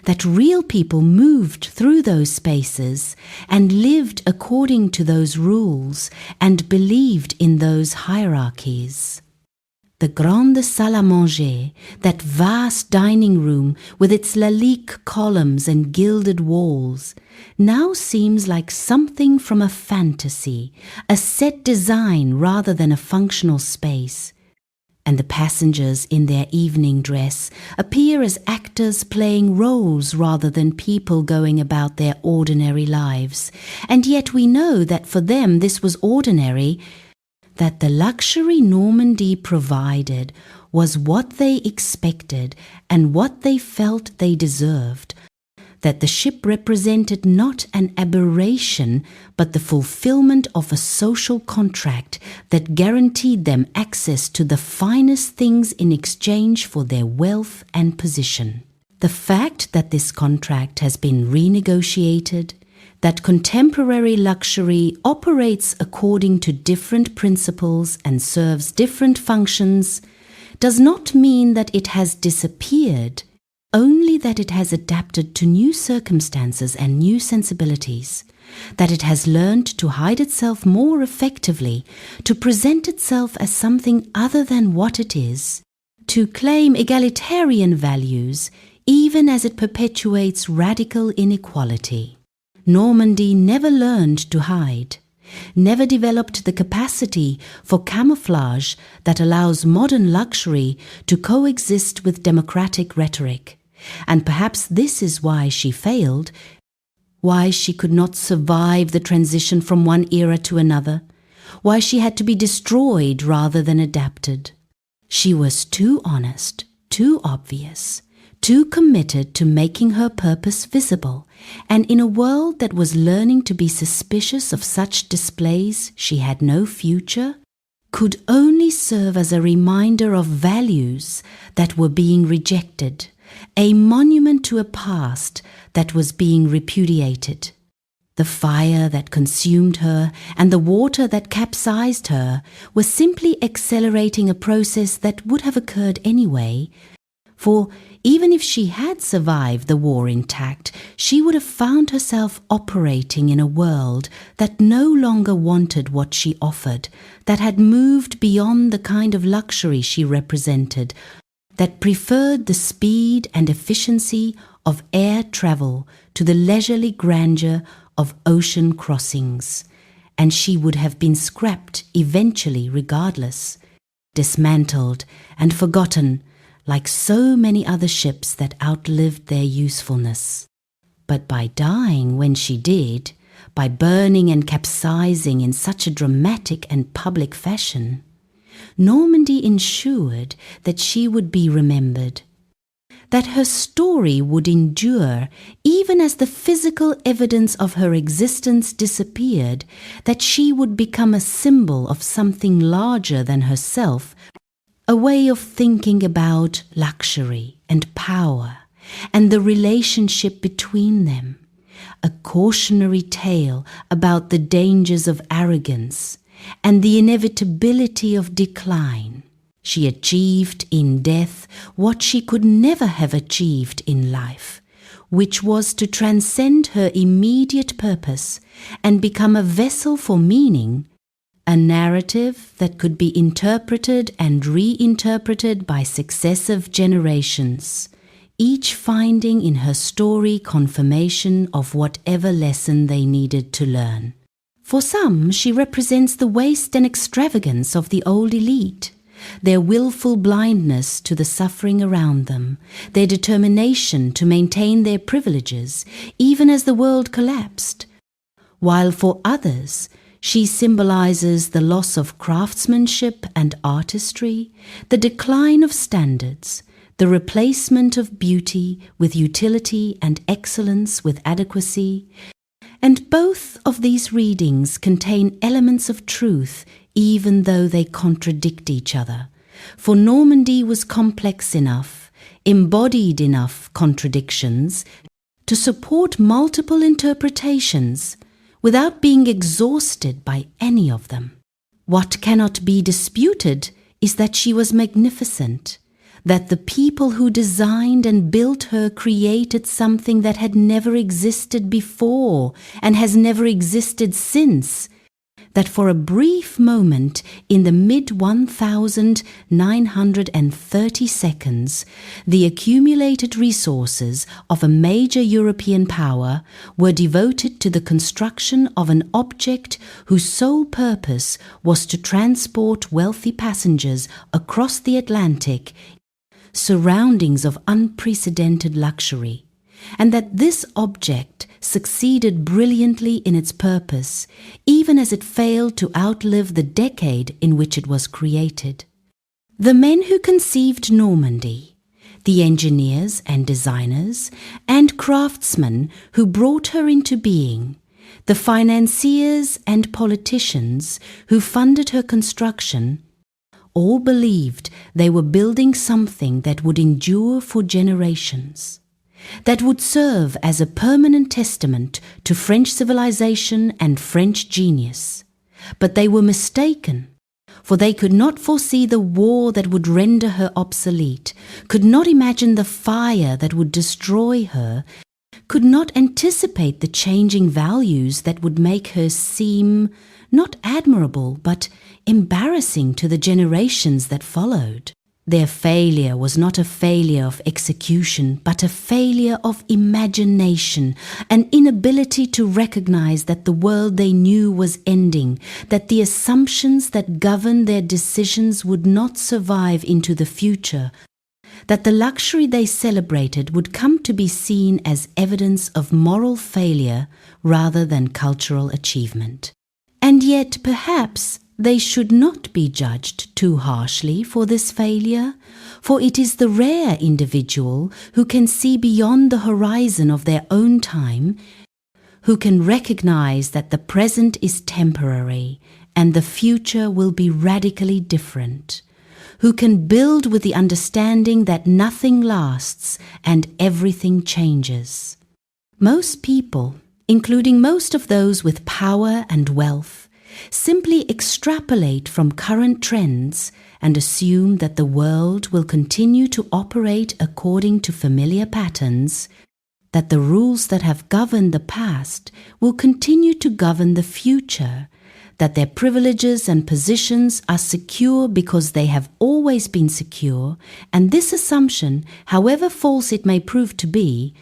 that real people moved through those spaces and lived according to those rules and believed in those hierarchies. The grande salle à manger, that vast dining room with its lalique columns and gilded walls, now seems like something from a fantasy, a set design rather than a functional space. And the passengers in their evening dress appear as actors playing roles rather than people going about their ordinary lives. And yet we know that for them this was ordinary, that the luxury Normandy provided was what they expected and what they felt they deserved, that the ship represented not an aberration but the fulfillment of a social contract that guaranteed them access to the finest things in exchange for their wealth and position. The fact that this contract has been renegotiated, that contemporary luxury operates according to different principles and serves different functions, does not mean that it has disappeared, only that it has adapted to new circumstances and new sensibilities, that it has learned to hide itself more effectively, to present itself as something other than what it is, to claim egalitarian values, even as it perpetuates radical inequality. Normandy never learned to hide, never developed the capacity for camouflage that allows modern luxury to coexist with democratic rhetoric. And perhaps this is why she failed, why she could not survive the transition from one era to another, why she had to be destroyed rather than adapted. She was too honest, too obvious, too committed to making her purpose visible, and in a world that was learning to be suspicious of such displays she had no future, could only serve as a reminder of values that were being rejected, a monument to a past that was being repudiated. The fire that consumed her and the water that capsized her were simply accelerating a process that would have occurred anyway, for even if she had survived the war intact, she would have found herself operating in a world that no longer wanted what she offered, that had moved beyond the kind of luxury she represented, that preferred the speed and efficiency of air travel to the leisurely grandeur of ocean crossings, and she would have been scrapped eventually regardless, dismantled and forgotten like so many other ships that outlived their usefulness. But by dying when she did, by burning and capsizing in such a dramatic and public fashion, Normandy ensured that she would be remembered, that her story would endure even as the physical evidence of her existence disappeared, that she would become a symbol of something larger than herself, a way of thinking about luxury and power and the relationship between them, a cautionary tale about the dangers of arrogance and the inevitability of decline. She achieved in death what she could never have achieved in life, which was to transcend her immediate purpose and become a vessel for meaning, a narrative that could be interpreted and reinterpreted by successive generations, each finding in her story confirmation of whatever lesson they needed to learn. For some, she represents the waste and extravagance of the old elite, their willful blindness to the suffering around them, their determination to maintain their privileges even as the world collapsed, while for others, she symbolizes the loss of craftsmanship and artistry, the decline of standards, the replacement of beauty with utility and excellence with adequacy, and both of these readings contain elements of truth even though they contradict each other, for Normandy was complex enough, embodied enough contradictions to support multiple interpretations without being exhausted by any of them. What cannot be disputed is that she was magnificent, that the people who designed and built her created something that had never existed before and has never existed since, that for a brief moment in the mid-1930 seconds, the accumulated resources of a major European power were devoted to the construction of an object whose sole purpose was to transport wealthy passengers across the Atlantic, surroundings of unprecedented luxury, and that this object succeeded brilliantly in its purpose, even as it failed to outlive the decade in which it was created. The men who conceived Normandy, the engineers and designers and craftsmen who brought her into being, the financiers and politicians who funded her construction, all believed they were building something that would endure for generations, that would serve as a permanent testament to French civilization and French genius. But they were mistaken, for they could not foresee the war that would render her obsolete, could not imagine the fire that would destroy her, could not anticipate the changing values that would make her seem not admirable but embarrassing to the generations that followed. Their failure was not a failure of execution, but a failure of imagination, an inability to recognize that the world they knew was ending, that the assumptions that governed their decisions would not survive into the future, that the luxury they celebrated would come to be seen as evidence of moral failure rather than cultural achievement. And yet, perhaps, they should not be judged too harshly for this failure, for it is the rare individual who can see beyond the horizon of their own time, who can recognize that the present is temporary and the future will be radically different, who can build with the understanding that nothing lasts and everything changes. Most people, including most of those with power and wealth, simply extrapolate from current trends and assume that the world will continue to operate according to familiar patterns, that the rules that have governed the past will continue to govern the future, that their privileges and positions are secure because they have always been secure, and this assumption, however false it may prove to be,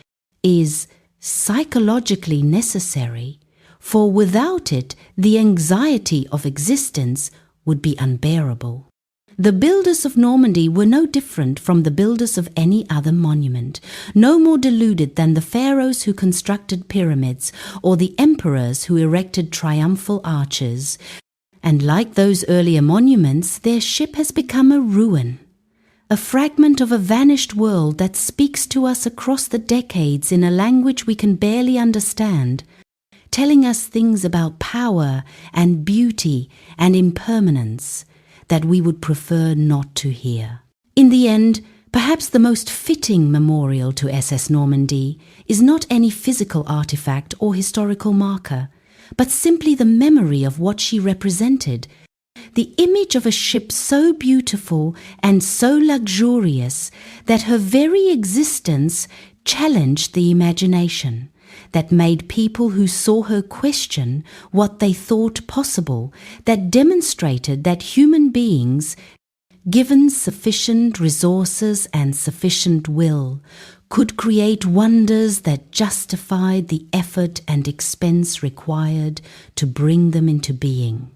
is psychologically necessary, for without it the anxiety of existence would be unbearable. The builders of Normandy were no different from the builders of any other monument, no more deluded than the pharaohs who constructed pyramids or the emperors who erected triumphal arches, and like those earlier monuments, their ship has become a ruin, a fragment of a vanished world that speaks to us across the decades in a language we can barely understand, telling us things about power and beauty and impermanence that we would prefer not to hear. In the end, perhaps the most fitting memorial to SS Normandie is not any physical artifact or historical marker, but simply the memory of what she represented, the image of a ship so beautiful and so luxurious that her very existence challenged the imagination, that made people who saw her question what they thought possible, that demonstrated that human beings, given sufficient resources and sufficient will, could create wonders that justified the effort and expense required to bring them into being.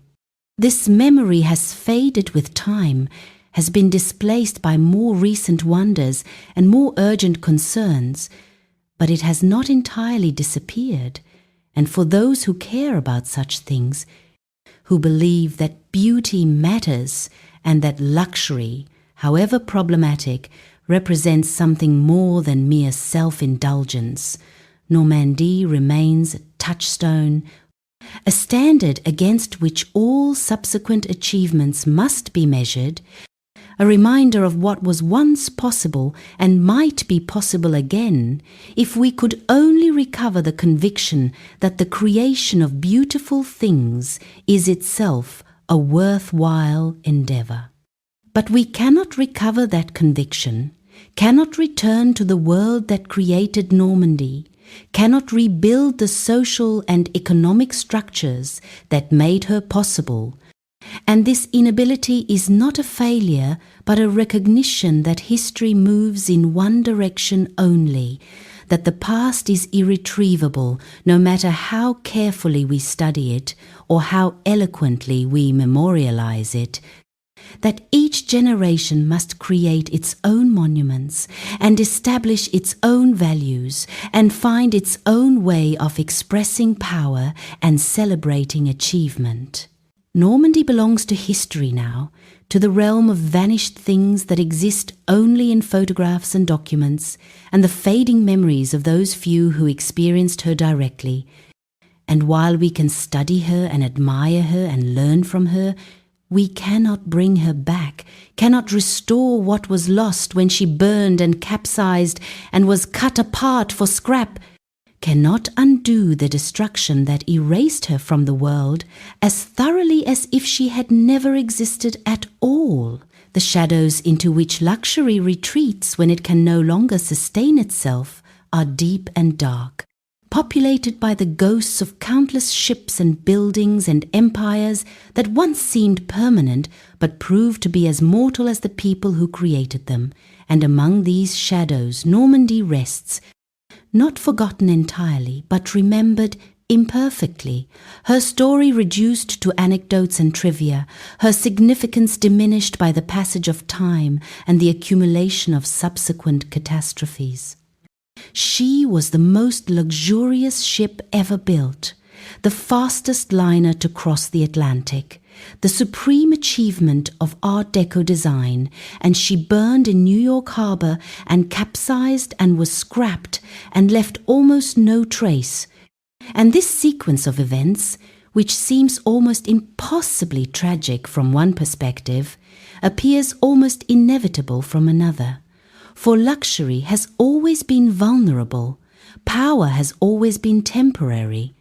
This memory has faded with time, has been displaced by more recent wonders and more urgent concerns, but it has not entirely disappeared, and for those who care about such things, who believe that beauty matters and that luxury, however problematic, represents something more than mere self-indulgence, Normandie remains a touchstone, a standard against which all subsequent achievements must be measured, a reminder of what was once possible and might be possible again if we could only recover the conviction that the creation of beautiful things is itself a worthwhile endeavor. But we cannot recover that conviction, cannot return to the world that created Normandy, cannot rebuild the social and economic structures that made her possible. And this inability is not a failure, but a recognition that history moves in one direction only, that the past is irretrievable, no matter how carefully we study it or how eloquently we memorialize it, that each generation must create its own monuments and establish its own values and find its own way of expressing power and celebrating achievement. Normandy belongs to history now, to the realm of vanished things that exist only in photographs and documents, and the fading memories of those few who experienced her directly. And while we can study her and admire her and learn from her, we cannot bring her back, cannot restore what was lost when she burned and capsized and was cut apart for scrap, cannot undo the destruction that erased her from the world as thoroughly as if she had never existed at all. The shadows into which luxury retreats when it can no longer sustain itself are deep and dark, populated by the ghosts of countless ships and buildings and empires that once seemed permanent but proved to be as mortal as the people who created them. And among these shadows Normandy rests, not forgotten entirely, but remembered imperfectly, her story reduced to anecdotes and trivia, her significance diminished by the passage of time and the accumulation of subsequent catastrophes. She was the most luxurious ship ever built, the fastest liner to cross the Atlantic, the supreme achievement of Art Deco design, and she burned in New York Harbor and capsized and was scrapped and left almost no trace. And this sequence of events, which seems almost impossibly tragic from one perspective, appears almost inevitable from another. For luxury has always been vulnerable, power has always been temporary,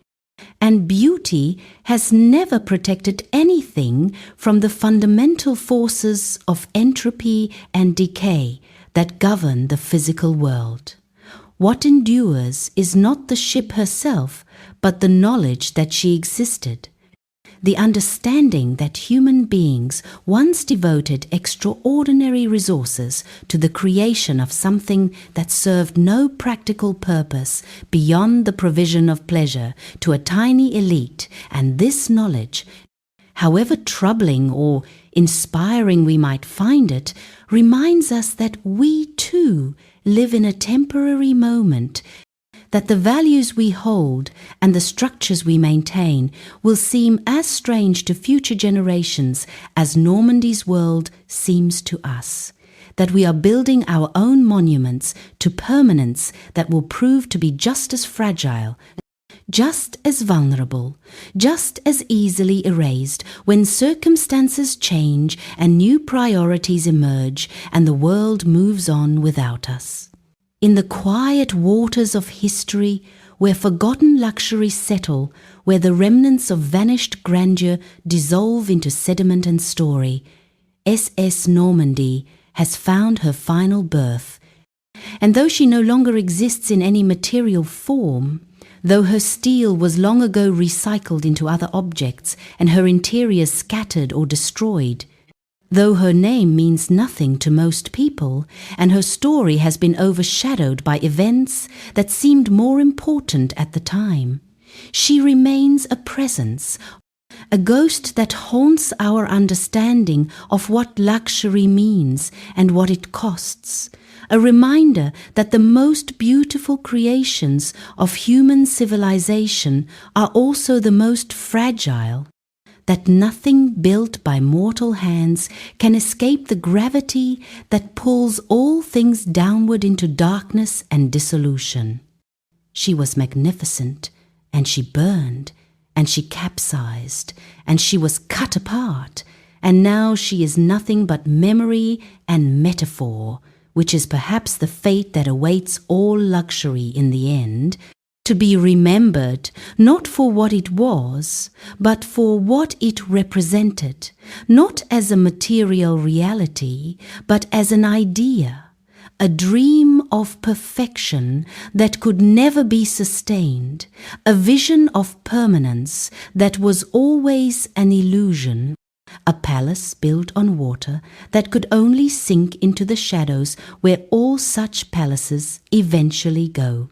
and beauty has never protected anything from the fundamental forces of entropy and decay that govern the physical world. What endures is not the ship herself, but the knowledge that she existed, the understanding that human beings once devoted extraordinary resources to the creation of something that served no practical purpose beyond the provision of pleasure to a tiny elite, and this knowledge, however troubling or inspiring we might find it, reminds us that we too live in a temporary moment, that the values we hold and the structures we maintain will seem as strange to future generations as Normandy's world seems to us, that we are building our own monuments to permanence that will prove to be just as fragile, just as vulnerable, just as easily erased when circumstances change and new priorities emerge and the world moves on without us. In the quiet waters of history, where forgotten luxuries settle, where the remnants of vanished grandeur dissolve into sediment and story, SS Normandie has found her final birth. And though she no longer exists in any material form, though her steel was long ago recycled into other objects and her interior scattered or destroyed, though her name means nothing to most people, and her story has been overshadowed by events that seemed more important at the time, she remains a presence, a ghost that haunts our understanding of what luxury means and what it costs, a reminder that the most beautiful creations of human civilization are also the most fragile, that nothing built by mortal hands can escape the gravity that pulls all things downward into darkness and dissolution. She was magnificent, and she burned, and she capsized, and she was cut apart, and now she is nothing but memory and metaphor, which is perhaps the fate that awaits all luxury in the end, to be remembered not for what it was, but for what it represented, not as a material reality, but as an idea, a dream of perfection that could never be sustained, a vision of permanence that was always an illusion, a palace built on water that could only sink into the shadows where all such palaces eventually go.